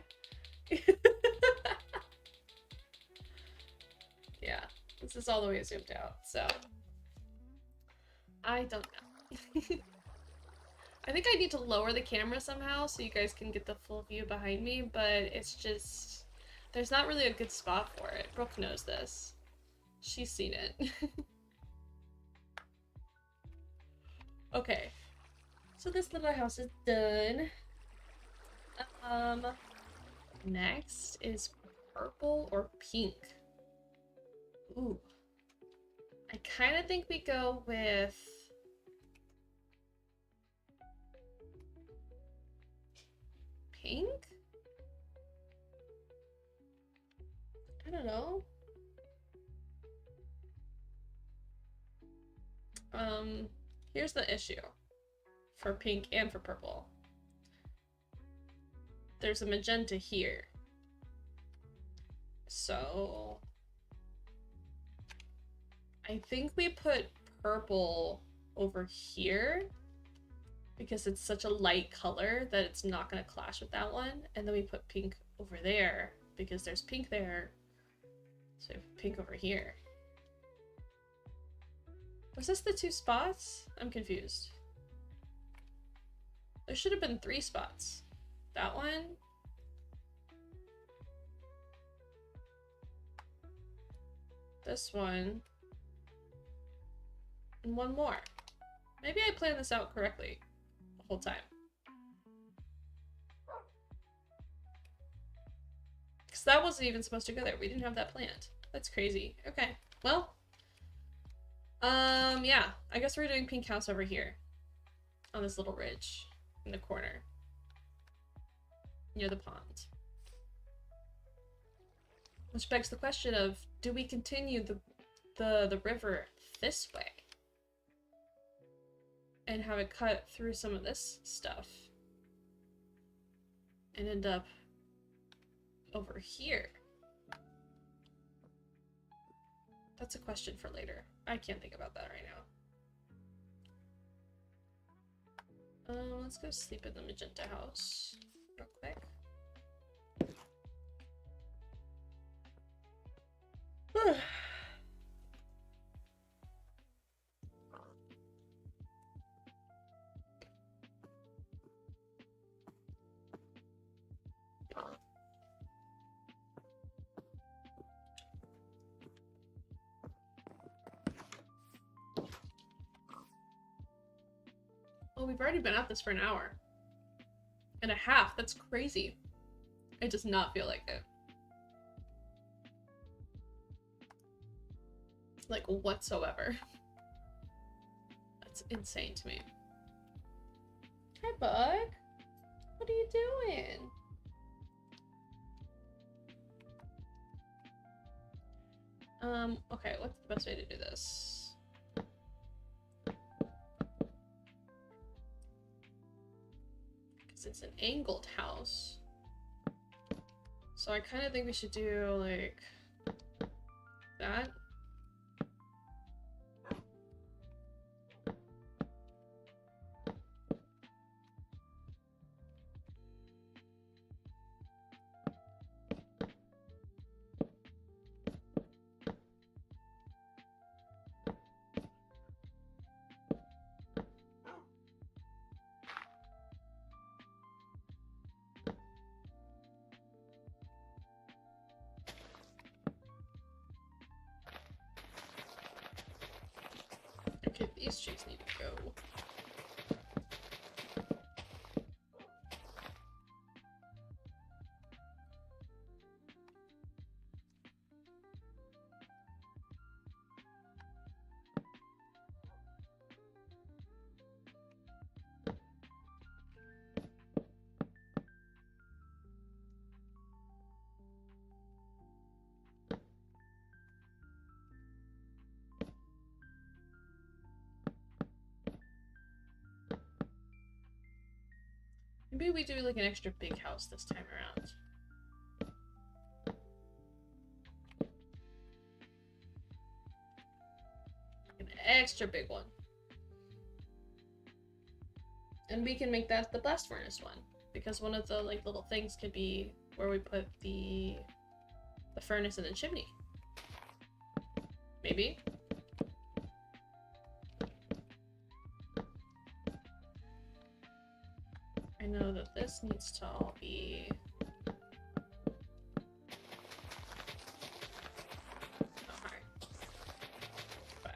A: Yeah, this is all the way zoomed out, so I don't know. I think I need to lower the camera somehow so you guys can get the full view behind me, but it's just, there's not really a good spot for it. Brooke knows this. She's seen it. Okay, so this little house is done. Next is purple or pink. Ooh. I kind of think we go with pink? I don't know. Here's the issue for pink and for purple. There's a magenta here. So I think we put purple over here because it's such a light color that it's not going to clash with that one. And then we put pink over there because there's pink there. So we put pink over here. Was this the 2 spots? I'm confused. There should have been 3 spots. That one. This one. And one more. Maybe I planned this out correctly the whole time. Because that wasn't even supposed to go there. We didn't have that planned. That's crazy. Okay. Well. Yeah. I guess we're doing pink house over here. On this little ridge. In the corner. Near the pond. Which begs the question of, do we continue the river this way? And have it cut through some of this stuff? And end up over here? That's a question for later. I can't think about that right now. Let's go sleep in the magenta house real quick. Oh, we've already been at this for an hour and a half. That's crazy. It does not feel like it. Like, whatsoever. That's insane to me. Hi, Bug. What are you doing? Okay, what's the best way to do this? Because it's an angled house. So I kind of think we should do, like, that. Okay, these trees need to go. Maybe we do like an extra big house this time around. An extra big one. And we can make that the blast furnace one. Because one of the like little things could be where we put the furnace and the chimney. Maybe. I know that this needs to all be... Okay. Bye.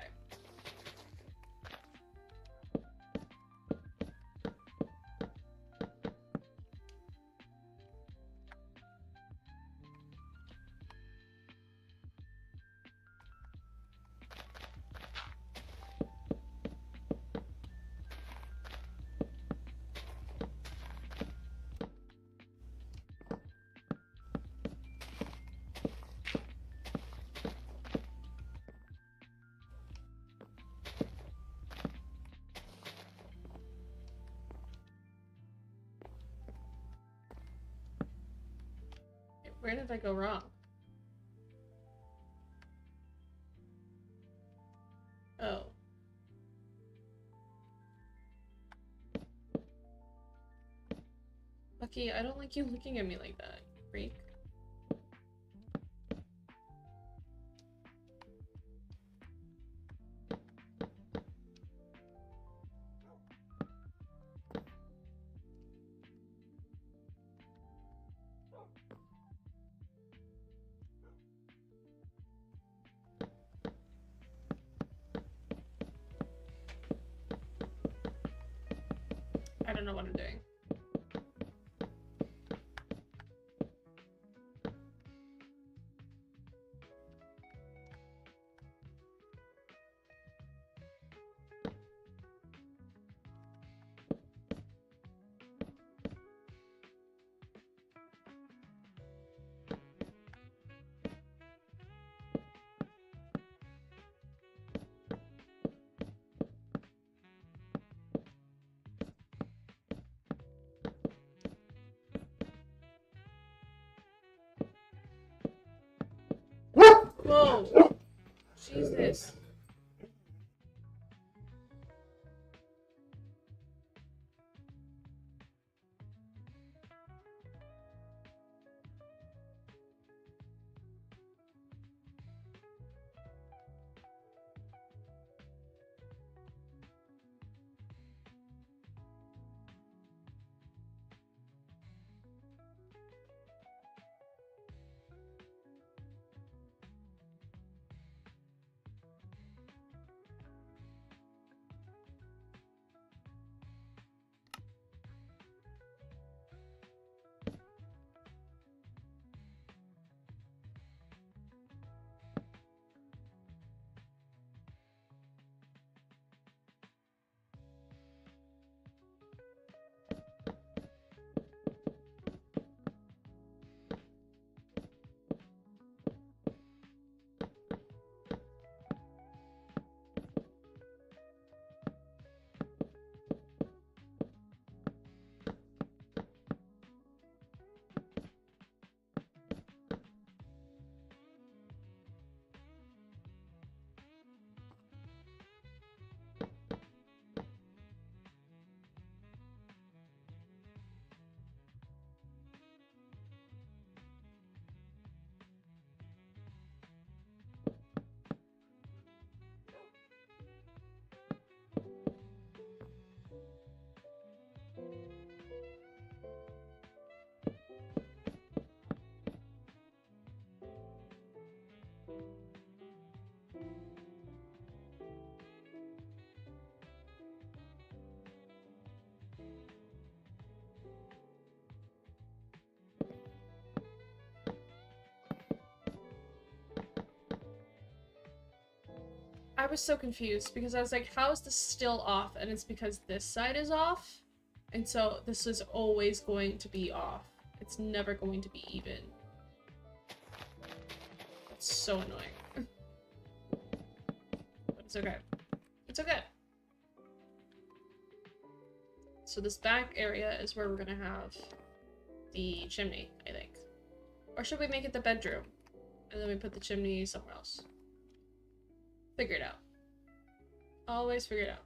A: Where did I go wrong? Oh. Lucky, I don't like you looking at me like that, you freak. I don't know what I'm doing. Whoa! Jesus. I was so confused because I was like, how is this still off? And it's because this side is off. And so this is always going to be off. It's never going to be even. It's so annoying. But it's okay. It's okay. So this back area is where we're gonna have the chimney, I think. Or should we make it the bedroom? And then we put the chimney somewhere else. Figure it out. Always figure it out.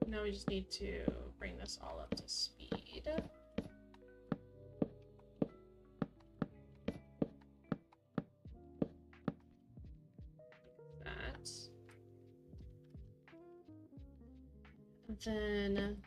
A: Now we just need to bring this all up to speed. That. And then...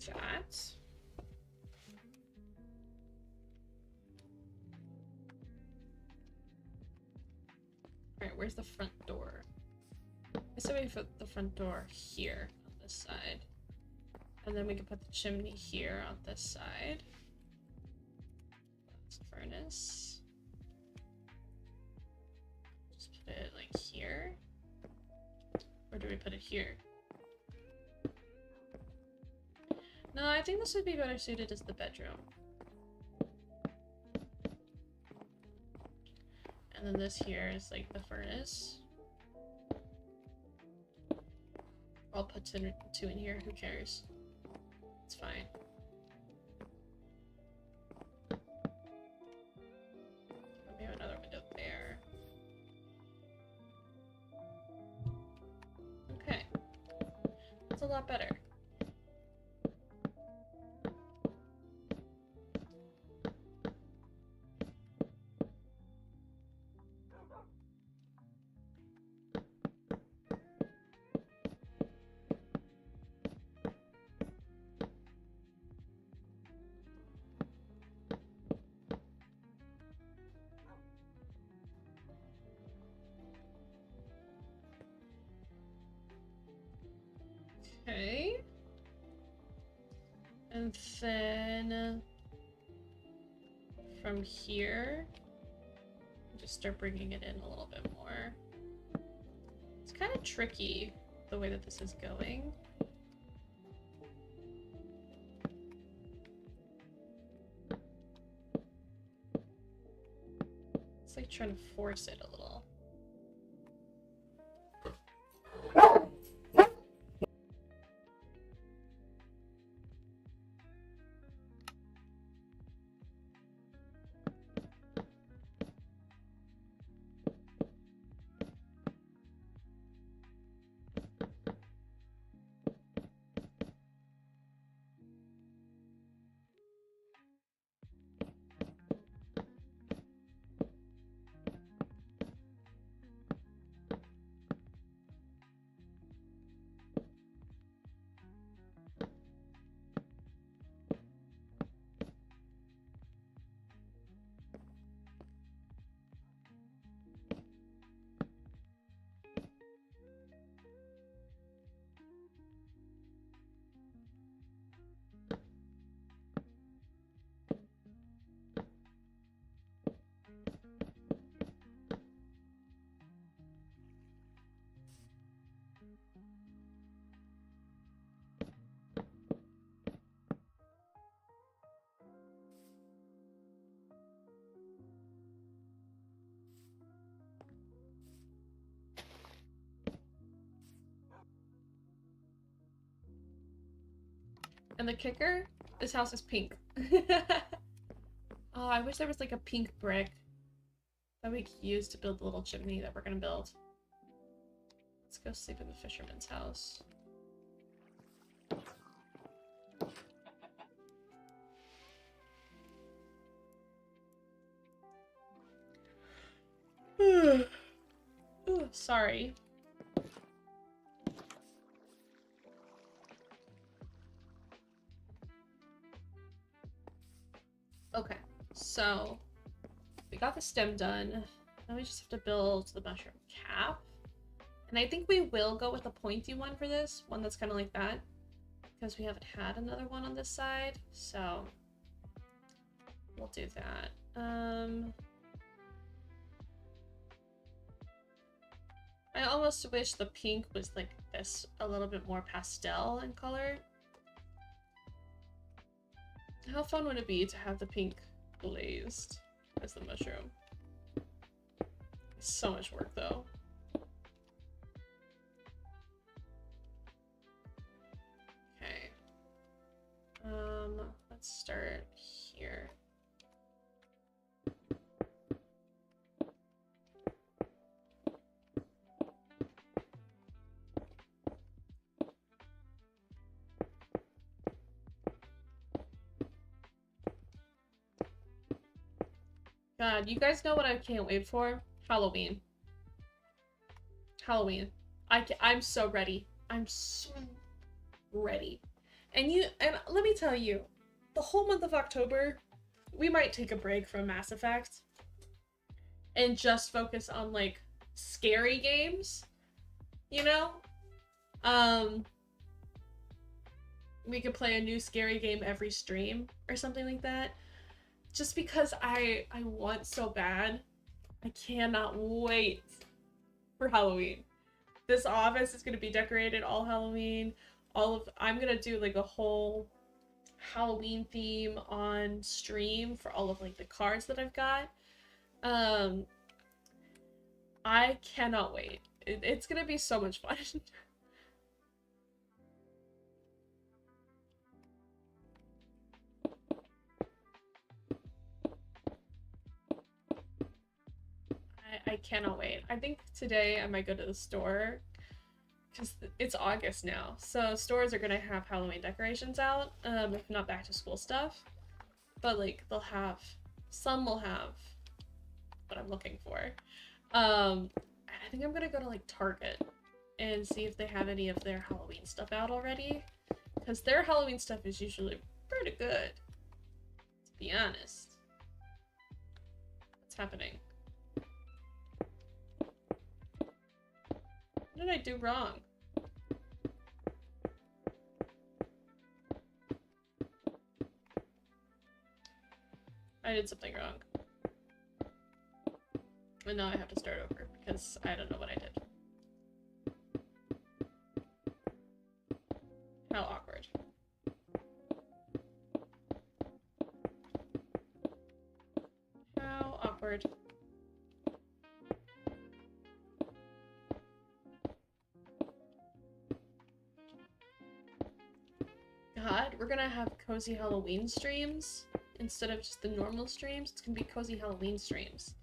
A: that. Alright, where's the front door? I said we put the front door here on this side. And then we can put the chimney here on this side. That's the furnace. Just put it like here. Or do we put it here? No, I think this would be better suited as the bedroom. And then this here is like the furnace. I'll put two in here, who cares? It's fine. We have another window there. Okay. That's a lot better. Okay. And then from here, just start bringing it in a little bit more. It's kind of tricky the way that this is going. It's like trying to force it a little. And the kicker, this house is pink. Oh, I wish there was like a pink brick that we could use to build the little chimney that we're gonna build. Let's go sleep in the fisherman's house. Ooh, sorry. Okay, so we got the stem done. Now we just have to build the mushroom cap. And I think we will go with a pointy one for this, one that's kind of like that, because we haven't had another one on this side, so we'll do that. I almost wish the pink was like this, a little bit more pastel in color. How fun would it be to have the pink glazed as the mushroom? It's so much work though. Okay. Let's start here. God, you guys know what I can't wait for? Halloween. Halloween. I'm so ready. I'm so ready. And let me tell you, the whole month of October, we might take a break from Mass Effect and just focus on like scary games, you know? we could play a new scary game every stream or something like that. Just because I want so bad. I cannot wait for Halloween. This office is gonna be decorated all Halloween. I'm gonna do like a whole Halloween theme on stream for all of like the cards that I've got. Um, I cannot wait. It's gonna be so much fun. I cannot wait. I think today I might go to the store because it's August now, so stores are gonna have Halloween decorations out, if not back to school stuff. But like some will have what I'm looking for. And I think I'm gonna go to like Target and see if they have any of their Halloween stuff out already, because their Halloween stuff is usually pretty good, to be honest. What's happening? What did I do wrong? I did something wrong. And now I have to start over because I don't know what I did. How awkward. How awkward. God, we're gonna have cozy Halloween streams instead of just the normal streams. It's gonna be cozy Halloween streams.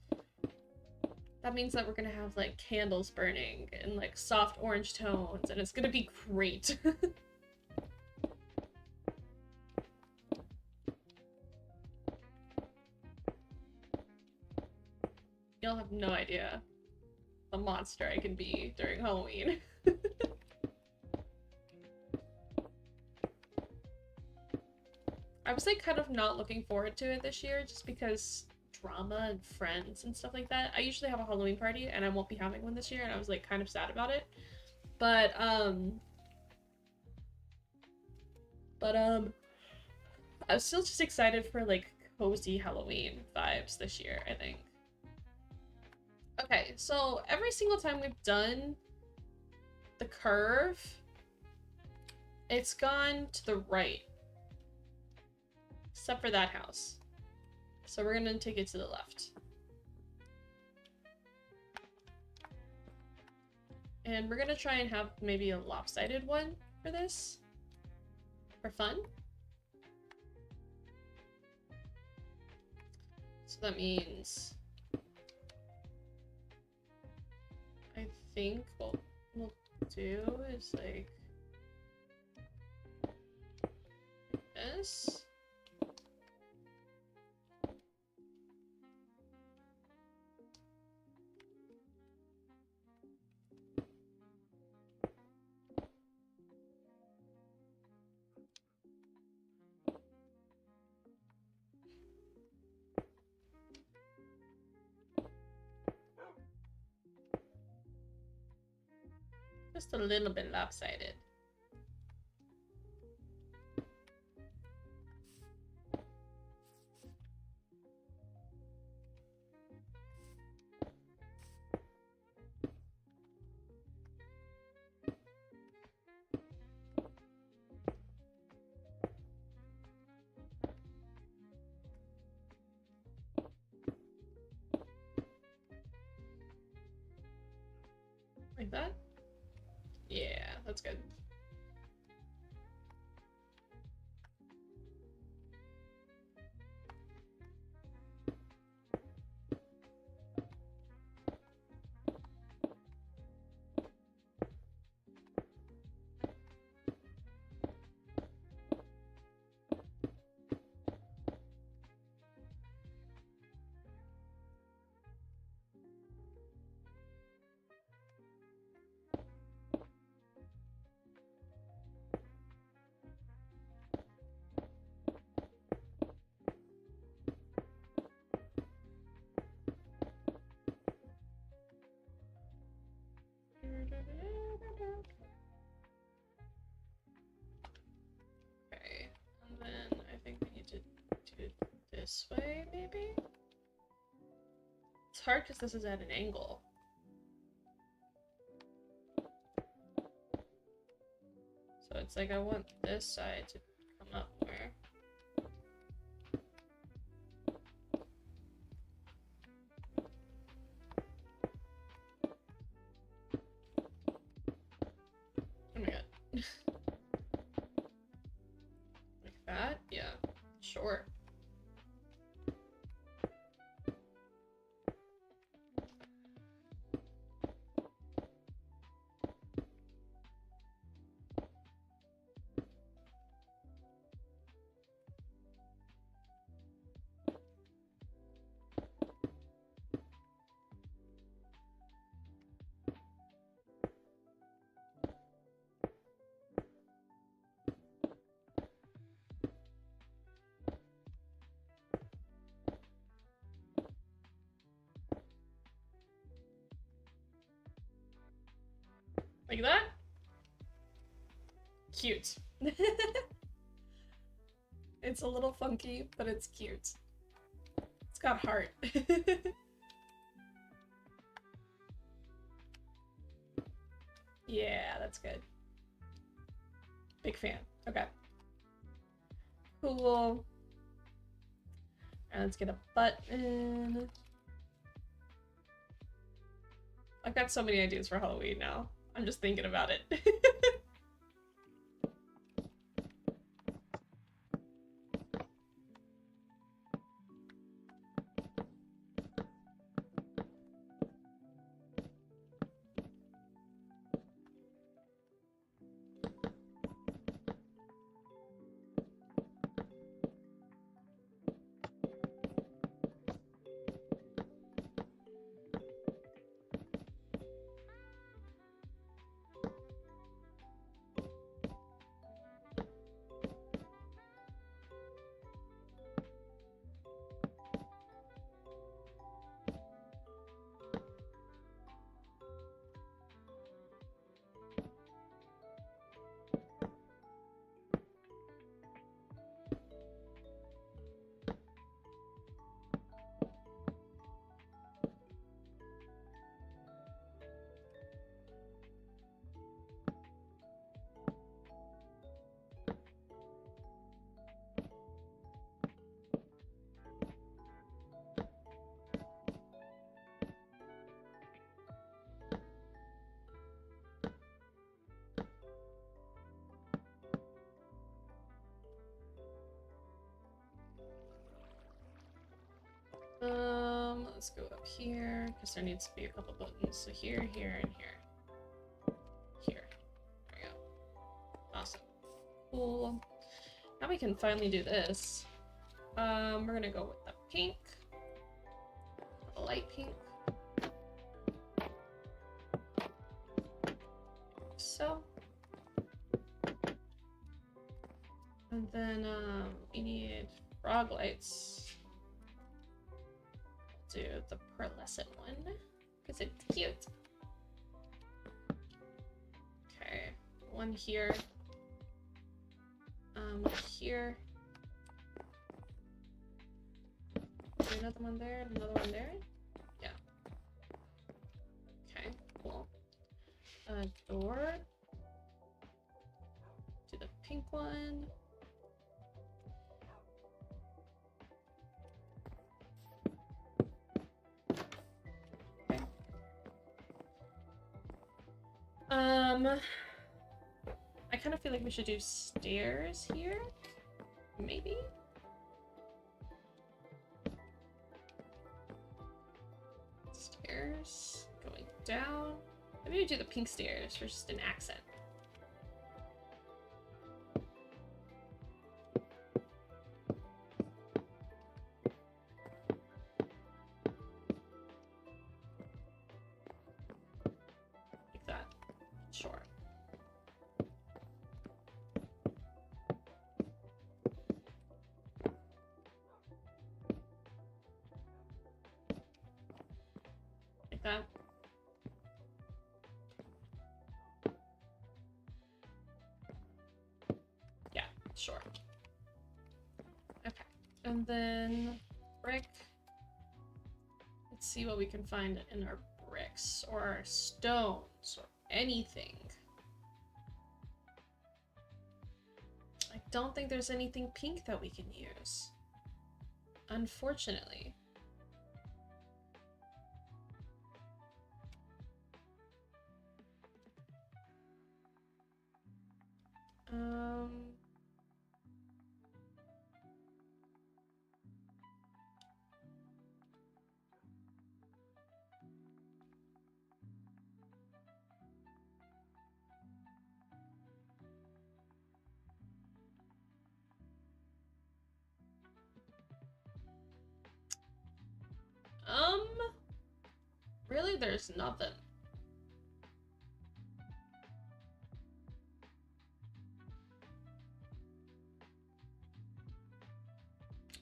A: That means that we're gonna have like candles burning and like soft orange tones, and it's gonna be great. You'll have no idea the monster I can be during Halloween. I was like kind of not looking forward to it this year just because drama and friends and stuff like that. I usually have a Halloween party and I won't be having one this year, and I was like kind of sad about it. But I was still just excited for like cozy Halloween vibes this year, I think. Okay, so every single time we've done the curve, it's gone to the right. Except for that house. So we're gonna take it to the left. And we're gonna try and have maybe a lopsided one for this. For fun. So that means... I think what we'll do is like... this. Just a little bit lopsided. Like that? Yeah, that's good. maybe? It's hard because this is at an angle. So it's like I want this side to come up more. Oh my god. Like that? Yeah. Sure. Like that? Cute. It's a little funky, but it's cute. It's got heart. Yeah, that's good. Big fan. Okay. Cool. And let's get a button. I've got so many ideas for Halloween now. I'm just thinking about it. Let's go up here, because there needs to be a couple buttons. So here, here, and here. Here. There we go. Awesome. Cool. Now we can finally do this. We're gonna go with the pink. The light pink. So. And then, we need frog lights. Do the pearlescent one because it's cute. Okay, one here. One here. Is there another one there? Another one there? Yeah. Okay, cool. Door. Do the pink one. I kind of feel like we should do stairs here, maybe? Stairs going down. Maybe we do the pink stairs for just an accent. Like that. Sure. Like that. Yeah, sure. Okay. And then brick. Let's see what we can find in our bricks or our stones or anything. I don't think there's anything pink that we can use, unfortunately. Really, there's nothing.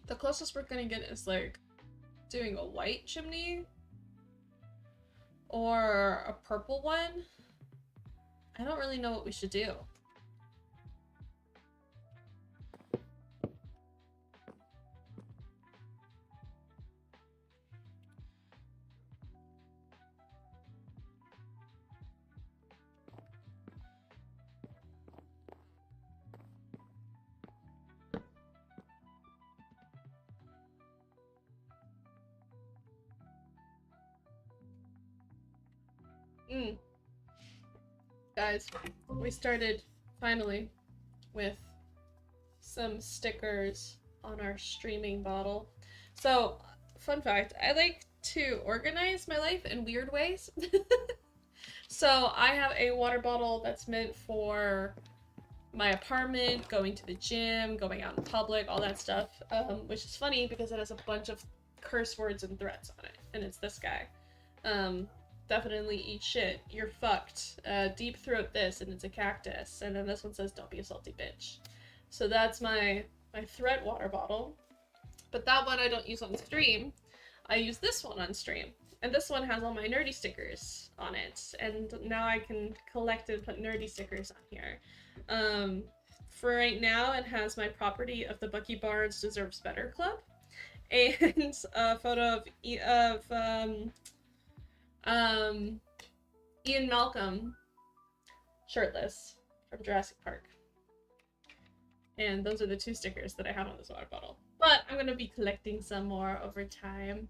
A: The closest we're gonna get is like doing a white chimney or a purple one. I don't really know what we should do. Guys, we started finally with some stickers on our streaming bottle. So, fun fact, I like to organize my life in weird ways. So I have a water bottle that's meant for my apartment, going to the gym, going out in public, all that stuff, which is funny because it has a bunch of curse words and threats on it, and it's this guy. Definitely eat shit, you're fucked, deep throat this, and it's a cactus, and then this one says don't be a salty bitch. So that's my threat water bottle, but that one I don't use on stream. I use this one on stream, and this one has all my nerdy stickers on it, and now I can collect and put nerdy stickers on here. For right now, it has my property of the Bucky Barnes Deserves Better Club, and a photo of Ian Malcolm shirtless from Jurassic Park. And those are the two stickers that I have on this water bottle. But I'm gonna be collecting some more over time.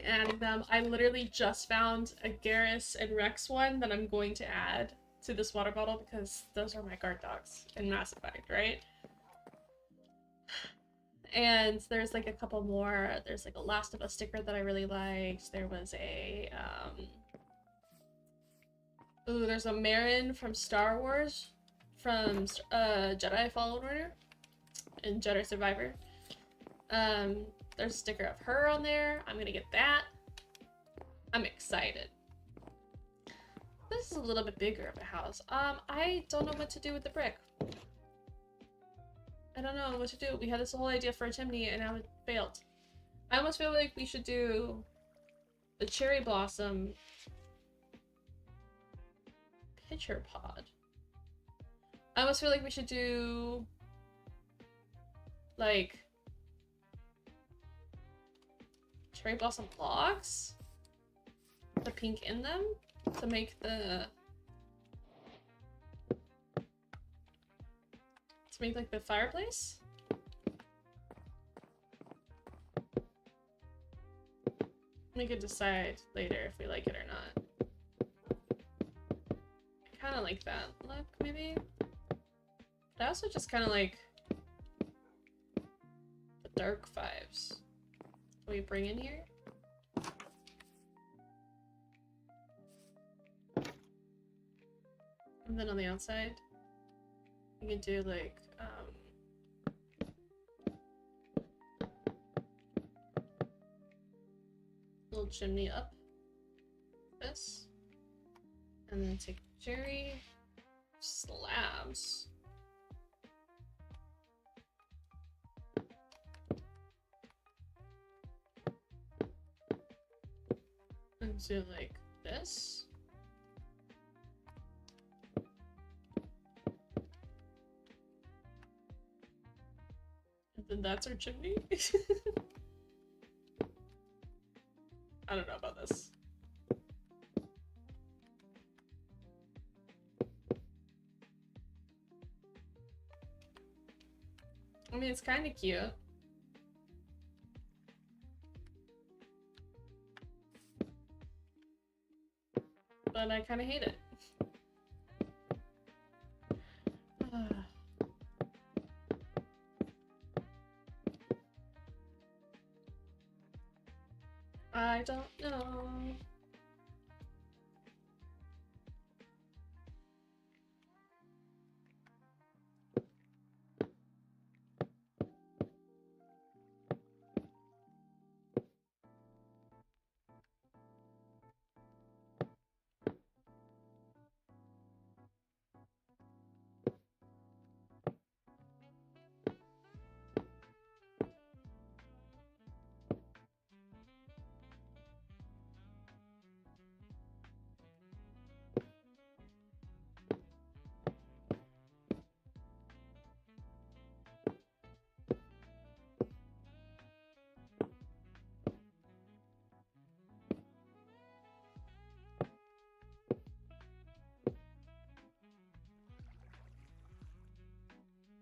A: And I literally just found a Garrus and Rex one that I'm going to add to this water bottle because those are my guard dogs in Mass Effect, right? And there's like a couple more. There's like a Last of Us sticker that I really liked. There was a there's a Marin from Star Wars, from Jedi Fallen Order and Jedi Survivor. There's a sticker of her on there. I'm gonna get that. I'm excited. This is a little bit bigger of a house. I don't know what to do with the brick. I don't know what to do. We had this whole idea for a chimney and now it failed. I almost feel like we should do the cherry blossom pitcher pod. I almost feel like we should do like cherry blossom logs, the pink in them, to make the like the fireplace. We could decide later if we like it or not. I kind of like that look, maybe. But I also just kind of like the dark vibes. What we bring in here. And then on the outside, we can do like little chimney up this, and then take cherry slabs. And do like this. Then that's our chimney? I don't know about this. I mean, it's kind of cute. But I kind of hate it. I don't know.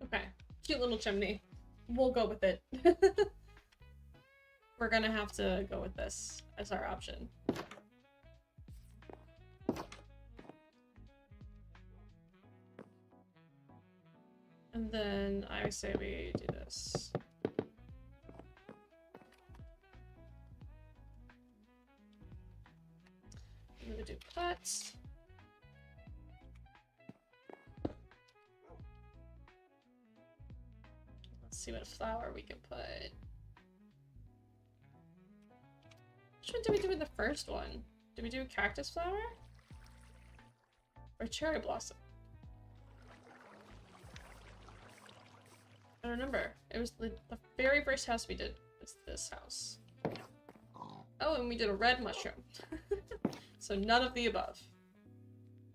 A: Okay, cute little chimney. We'll go with it. We're gonna have to go with this as our option. And then I say we do this. I'm gonna do pots. Let's see what flower we can put. Which one did we do in the first one? Did we do cactus flower? Or cherry blossom? I don't remember. It was the very first house we did was this house. Oh, and we did a red mushroom. So none of the above.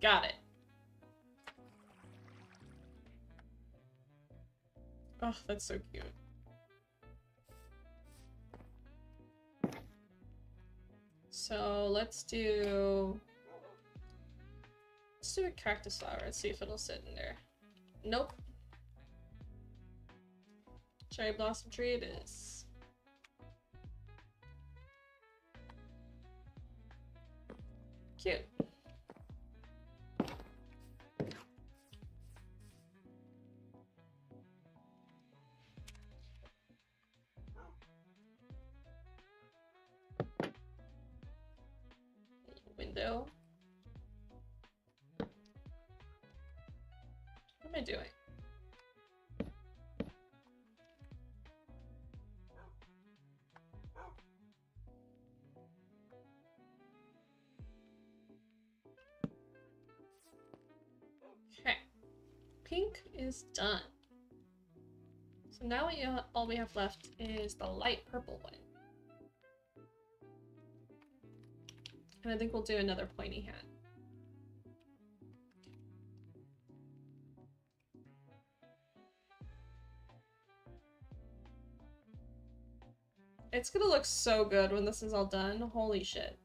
A: Got it. Oh, that's so cute. So let's do a cactus flower and see if it'll sit in there. Nope. Cherry blossom tree it is. Cute. Window. What am I doing? Okay. Pink is done. So now all we have left is the light purple one. And I think we'll do another pointy hat. It's gonna look so good when this is all done. Holy shit.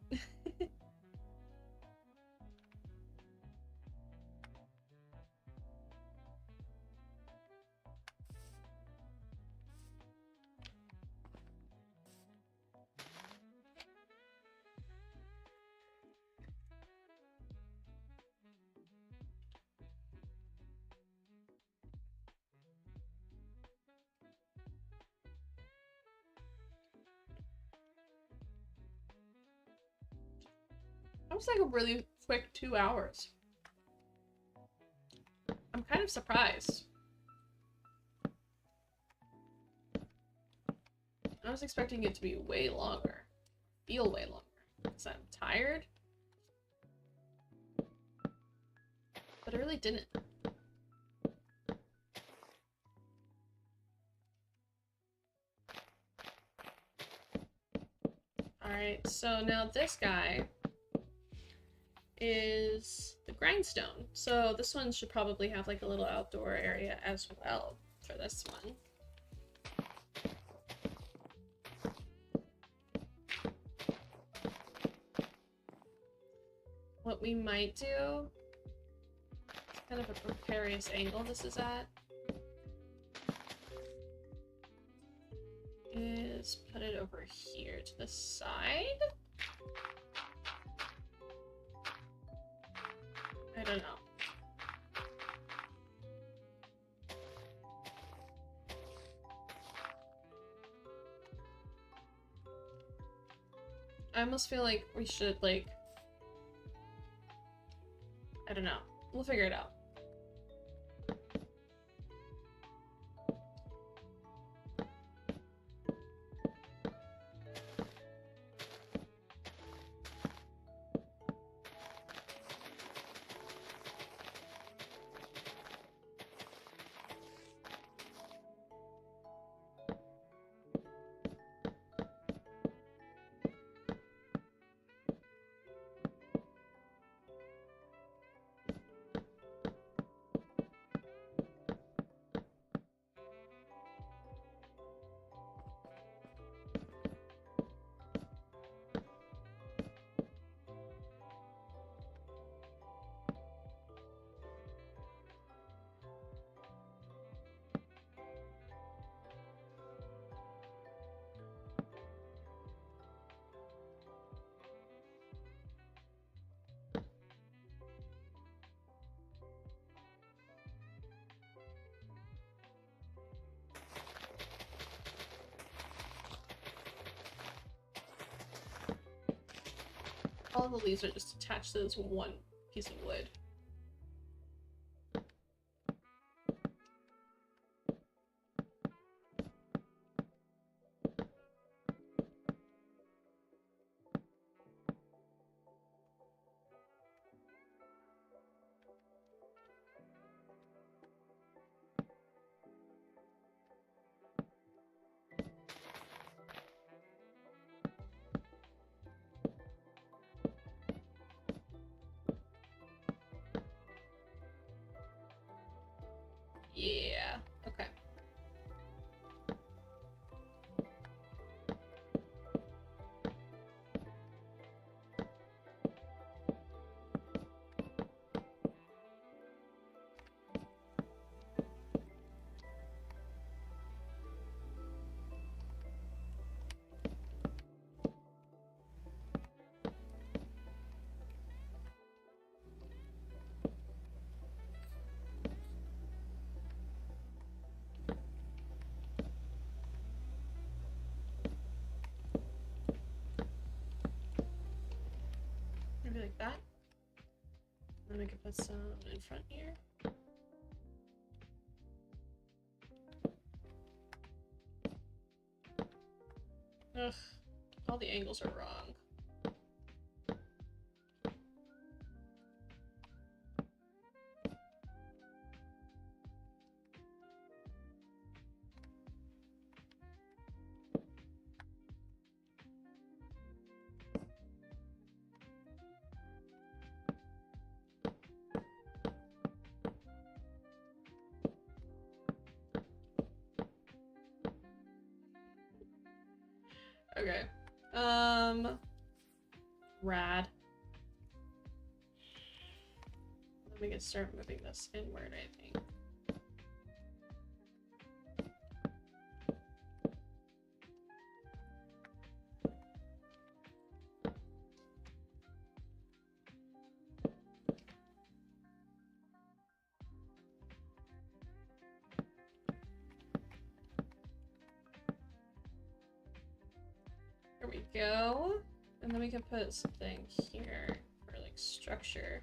A: That was like a really quick 2 hours. I'm kind of surprised. I was expecting it to be way longer. Feel way longer. Because I'm tired. But it really didn't. Alright, so now this guy is the grindstone. So this one should probably have like a little outdoor area as well for this one. What we might do, it's kind of a precarious angle this is at, is put it over here to the side. I don't know. I almost feel like we should, like, I don't know. We'll figure it out. All the leaves are just attached to this one piece of wood. Yeah, okay. Maybe like that. Then we can put some in front here. Ugh, all the angles are wrong. Okay. Rad. Then we can start moving this inward, I think. There we go. And then we can put something here for like structure.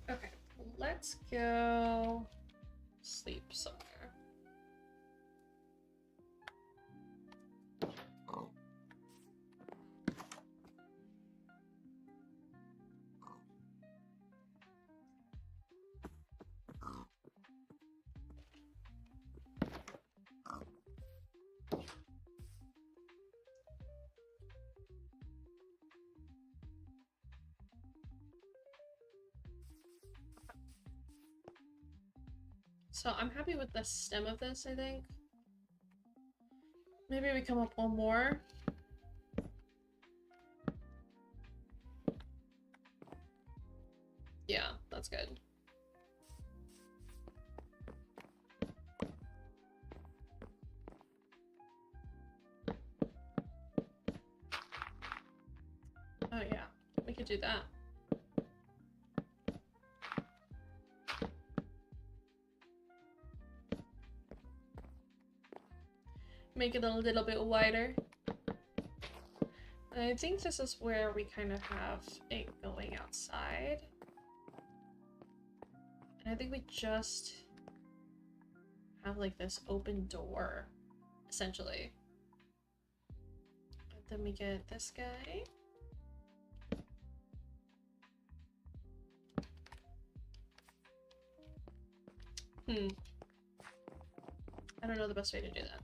A: Okay, let's go sleep somewhere. So I'm happy with the stem of this, I think. Maybe we come up one more. Yeah, that's good. Oh yeah, we could do that. Make it a little bit wider. And I think this is where we kind of have it going outside. And I think we just have like this open door, essentially. And then we get this guy. I don't know the best way to do that.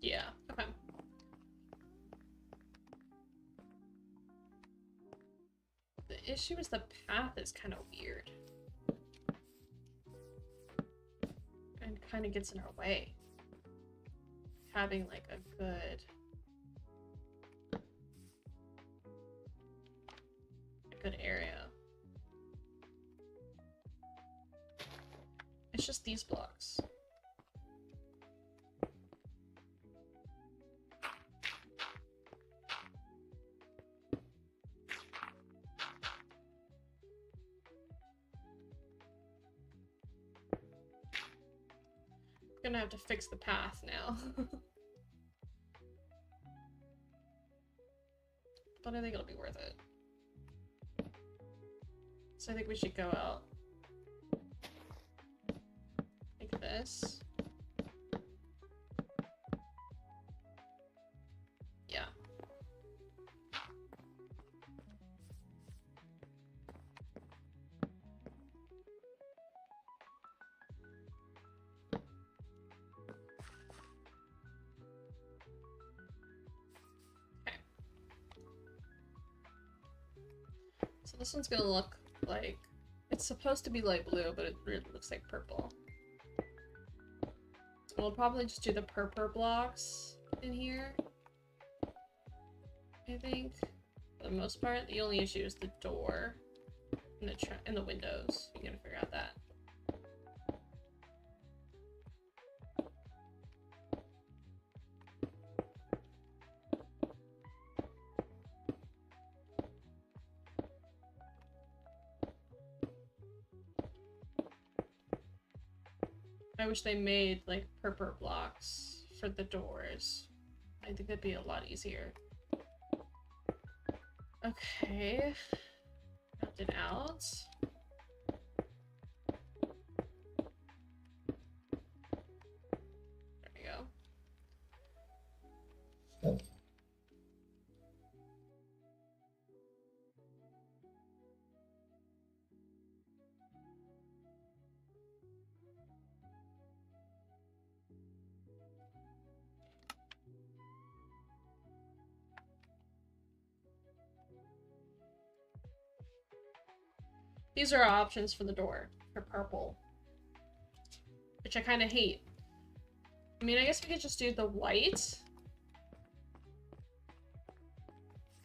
A: Yeah, okay. The issue is the path is kind of weird. And kind of gets in our way. Having like a good area. It's just these blocks. Gonna have to fix the path now. But I think it'll be worth it. So I think we should go out like this. Yeah. So this one's gonna look like, it's supposed to be light blue, but it really looks like purple. We'll probably just do the purple blocks in here, I think, for the most part. The only issue is the door and the windows. You're gonna figure out that. I wish they made like purple blocks for the doors. I think that'd be a lot easier. Okay. Mapped it out. There we go. These are our options for the door, for purple. Which I kind of hate. I mean, I guess we could just do the white.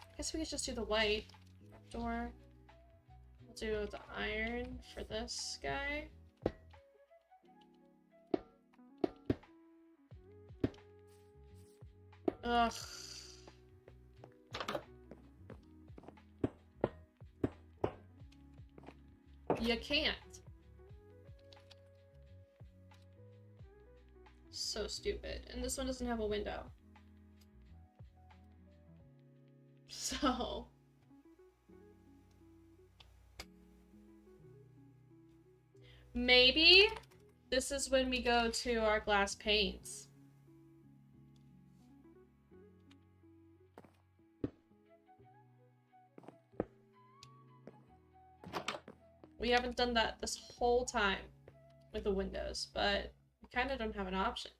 A: I guess we could just do the white door. We'll do the iron for this guy. Ugh. You can't. So stupid. And this one doesn't have a window. So... maybe this is when we go to our glass panes. We haven't done that this whole time with the windows, but we kind of don't have an option.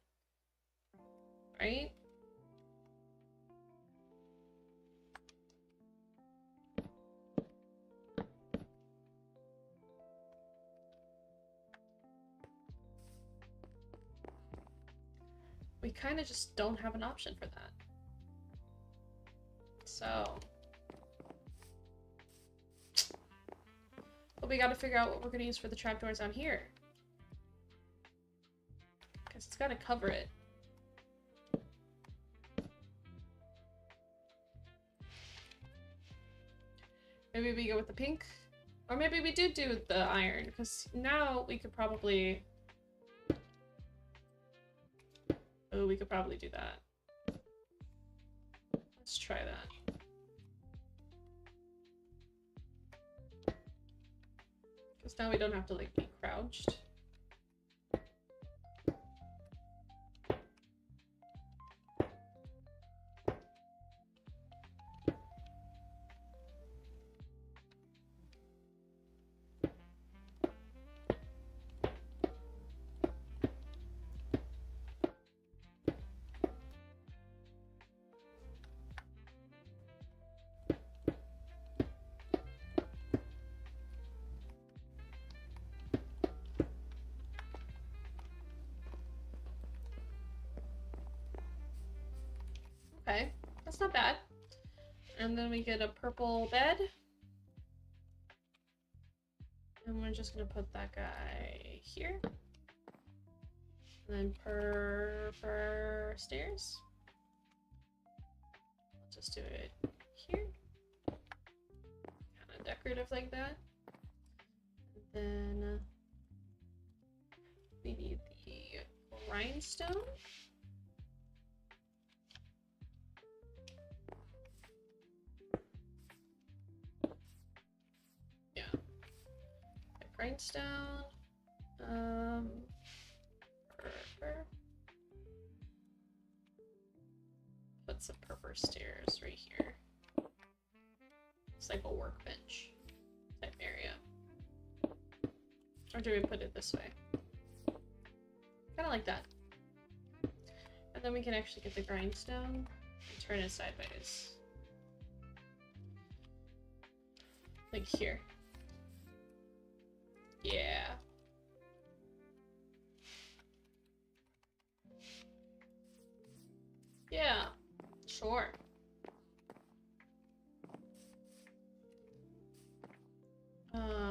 A: Right? We kind of just don't have an option for that. So... but we gotta figure out what we're gonna use for the trapdoors on here. Because it's gotta cover it. Maybe we go with the pink? Or maybe we do the iron, because now we could probably... oh, we could probably do that. Let's try that. Because now we don't have to, like, be crouched. Okay, that's not bad. And then we get a purple bed. And we're just gonna put that guy here. And then per stairs. Let's just do it here. Kind of decorative like that. And then we need the rhinestone. Grindstone. Put some purple stairs right here. It's like a workbench type area. Or do we put it this way? Kind of like that. And then we can actually get the grindstone and turn it sideways. Like here. Yeah. Yeah, sure.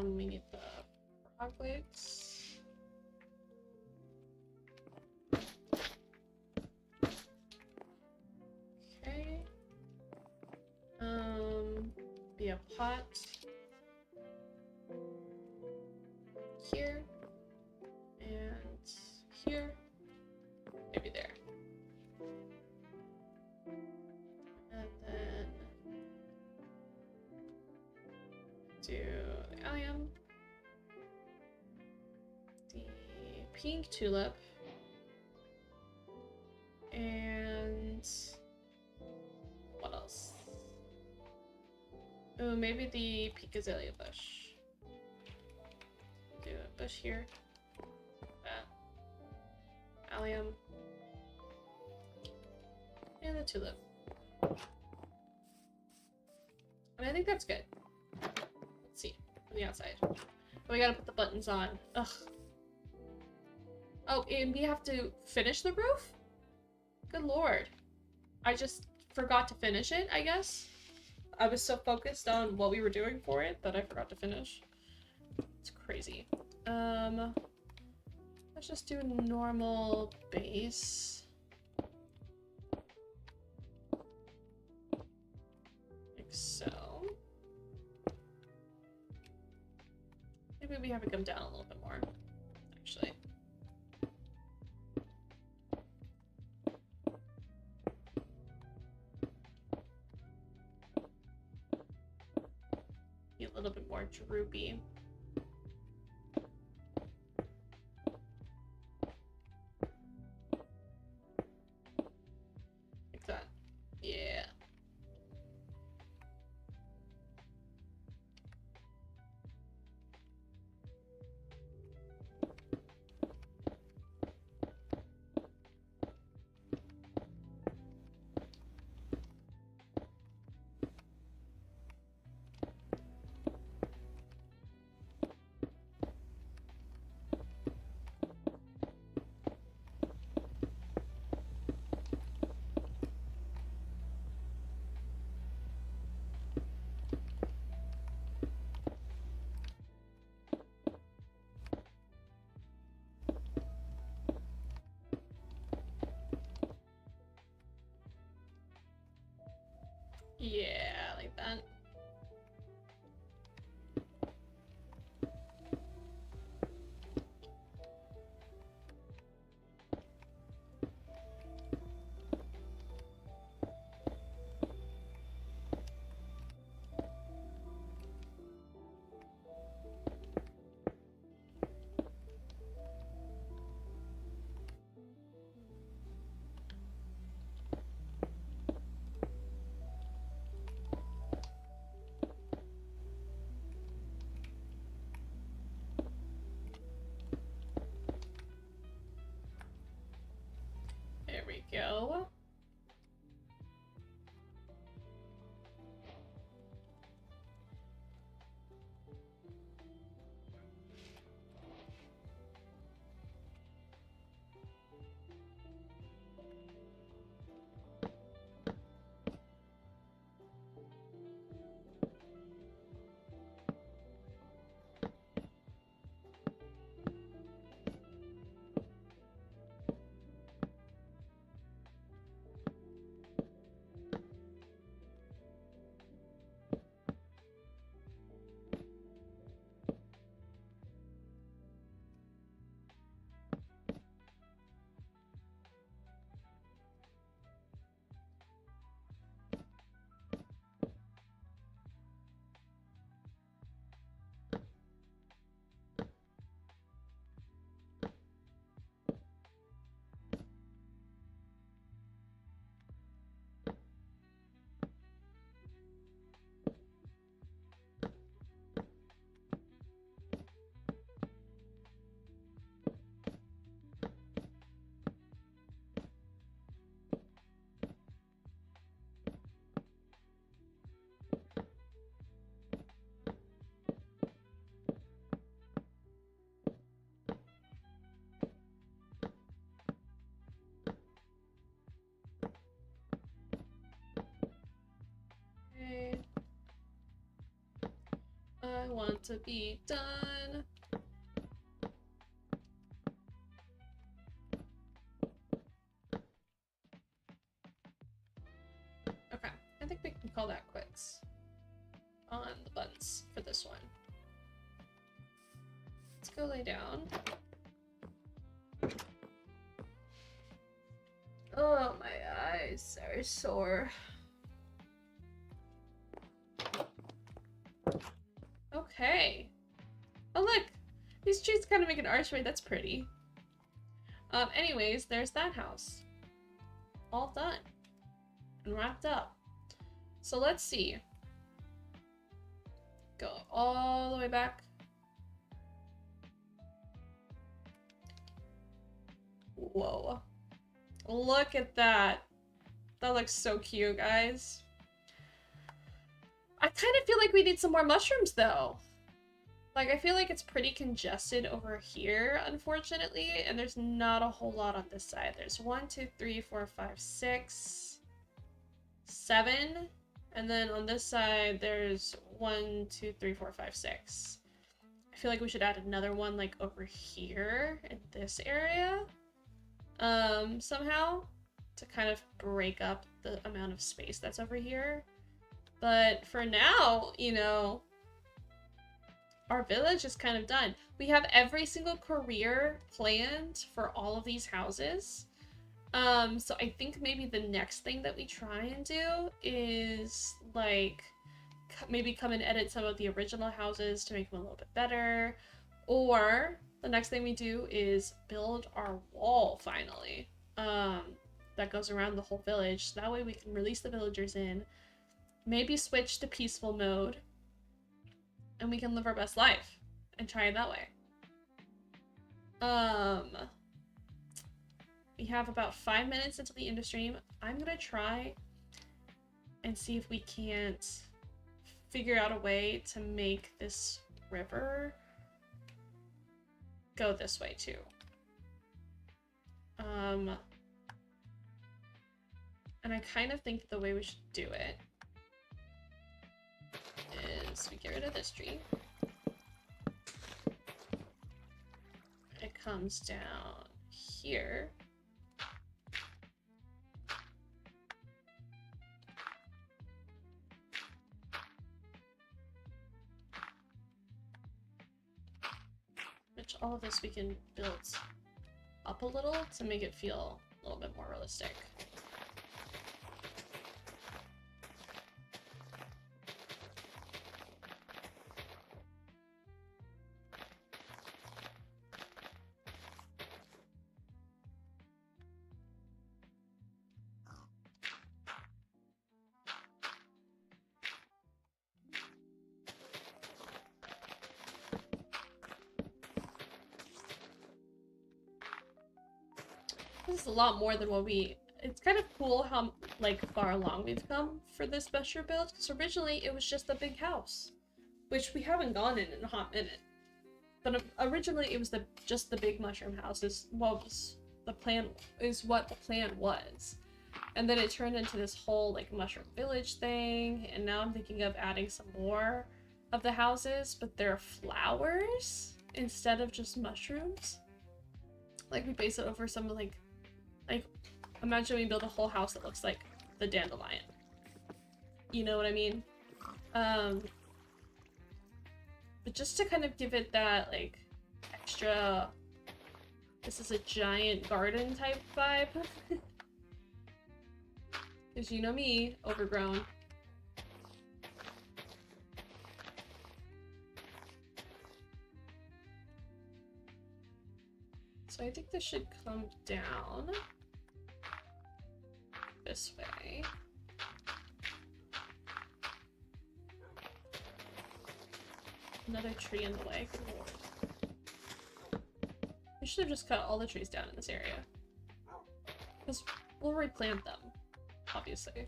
A: We need the frog legs. Okay. Be a pot. Here. And here. Maybe there. And then do the allium. The pink tulip. And what else? Oh, maybe the pink azalea bush. Do a bush here. That. Allium. And the tulip. And I think that's good. Let's see. From the outside. But we gotta put the buttons on. Ugh. Oh, and we have to finish the roof? Good lord. I just forgot to finish it, I guess. I was so focused on what we were doing for it that I forgot to finish. It's crazy. Let's just do a normal base. Like so. Maybe we have it come down a little bit more, actually. Be a little bit more droopy. Like that. Yeah. Yeah, like that. There we go. Okay. I want to be done. Okay, I think we can call that quits on the buttons for this one. Let's go lay down. Oh, my eyes are sore. Okay. Oh, look! These trees kind of make an archway. That's pretty. Anyways, there's that house. All done. And wrapped up. So let's see. Go all the way back. Whoa. Look at that. That looks so cute, guys. I kind of feel like we need some more mushrooms, though. Like, I feel like it's pretty congested over here, unfortunately, and there's not a whole lot on this side. There's 1, 2, 3, 4, 5, 6, 7, and then on this side, there's 1, 2, 3, 4, 5, 6. I feel like we should add another one, like, over here in this area, somehow, to kind of break up the amount of space that's over here. But for now, you know, our village is kind of done. We have every single career planned for all of these houses. So I think maybe the next thing that we try and do is, like, maybe come and edit some of the original houses to make them a little bit better. Or the next thing we do is build our wall, finally. That goes around the whole village. So that way we can release the villagers in. Maybe switch to peaceful mode. And we can live our best life. And try it that way. We have about 5 minutes until the end of stream. I'm gonna try and see if we can't figure out a way to make this river go this way too. And I kind of think the way we should do it is we get rid of this tree. It comes down here. all of this we can build up a little to make it feel a little bit more realistic. This is a lot more than what we... It's kind of cool how, like, far along we've come for this mushroom build, because originally it was just a big house, which we haven't gone in a hot minute. But originally it was just the big mushroom house is what the plan was. And then it turned into this whole, like, mushroom village thing, and now I'm thinking of adding some more of the houses, but they're flowers instead of just mushrooms. Like, we base it over some, like, imagine we build a whole house that looks like the dandelion. You know what I mean? But just to kind of give it that, like, extra, this is a giant garden type vibe. Because you know me, overgrown. So I think this should come down this way. Another tree in the way. We should have just cut all the trees down in this area. Because we'll replant them, obviously.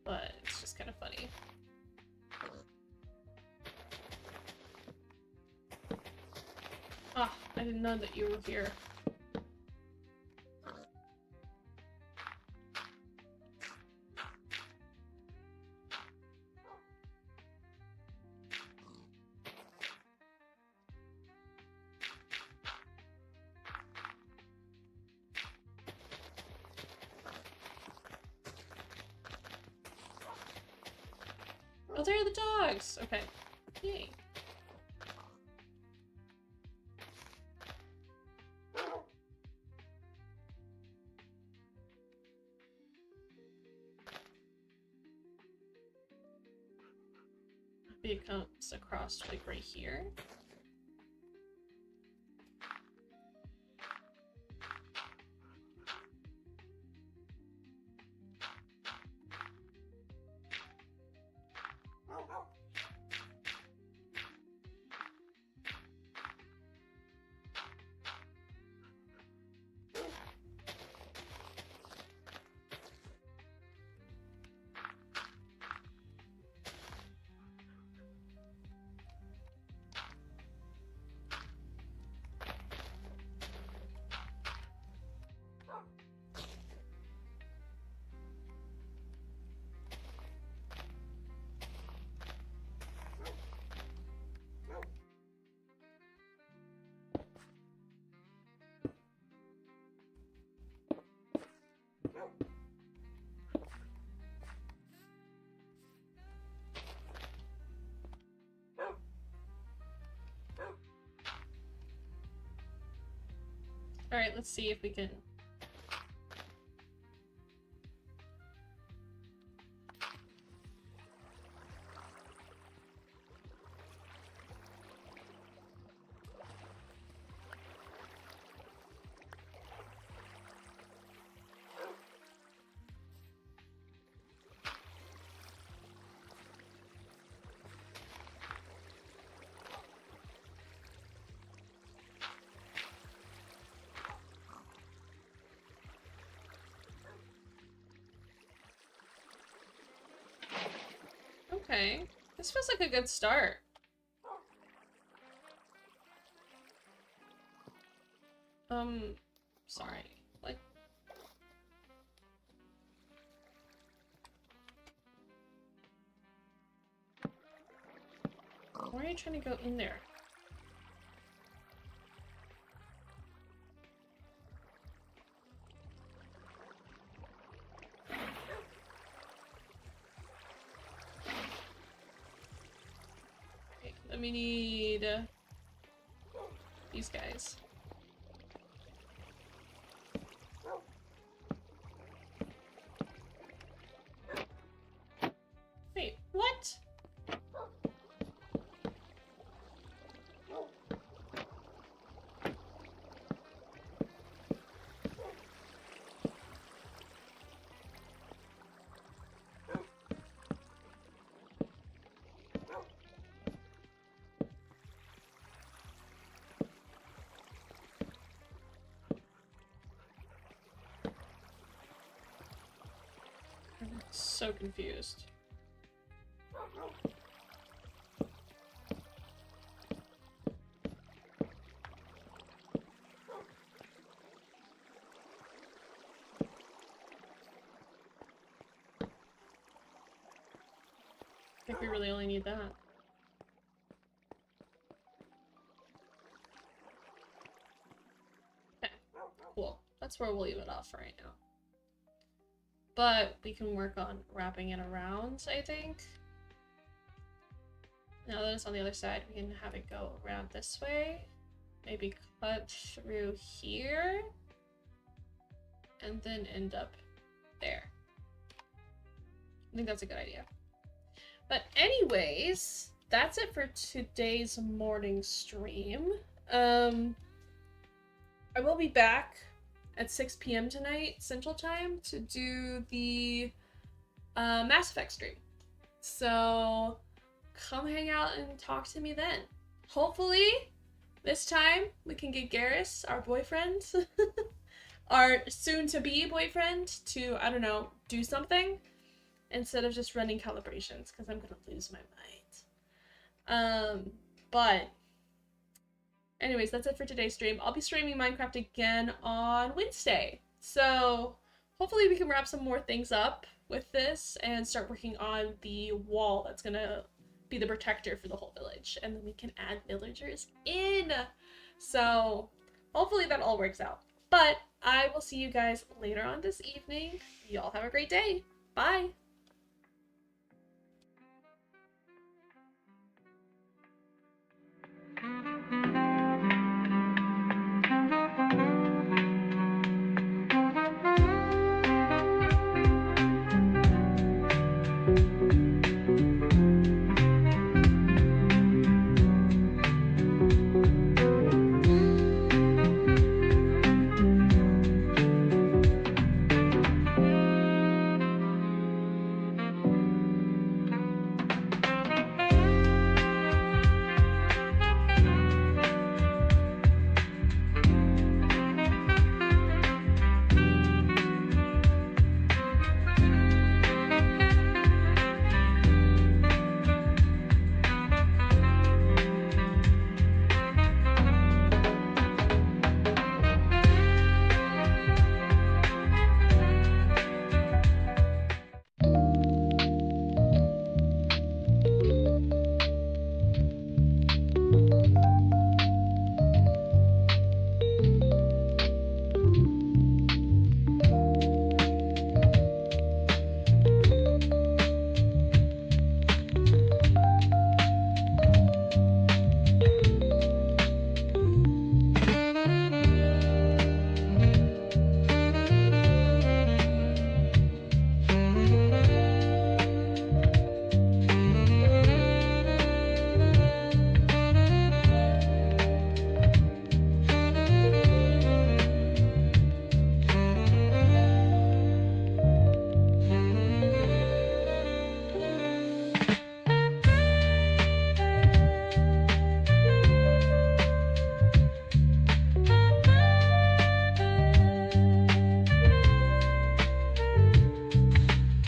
A: But it's just kind of funny. Ah, I didn't know that you were here. Oh, there are the dogs! Okay. Yay. Maybe it comes across like right here. Alright, let's see if we can... Okay. This feels like a good start. Sorry. Like... Why are you trying to go in there? Then we need these guys. Wait, what? I'm so confused. I think we really only need that. Okay, cool. That's where we'll leave it off right now. But we can work on wrapping it around, I think. Now that it's on the other side, we can have it go around this way. Maybe cut through here. And then end up there. I think that's a good idea. But anyways, that's it for today's morning stream. I will be back at 6 p.m. tonight, Central Time, to do the Mass Effect stream. So come hang out and talk to me then. Hopefully, this time we can get Garrus, our boyfriend, our soon-to-be boyfriend, to, I don't know, do something instead of just running calibrations, because I'm gonna lose my mind. But anyways, that's it for today's stream. I'll be streaming Minecraft again on Wednesday. So hopefully we can wrap some more things up with this and start working on the wall that's gonna be the protector for the whole village. And then we can add villagers in. So hopefully that all works out. But I will see you guys later on this evening. Y'all have a great day. Bye.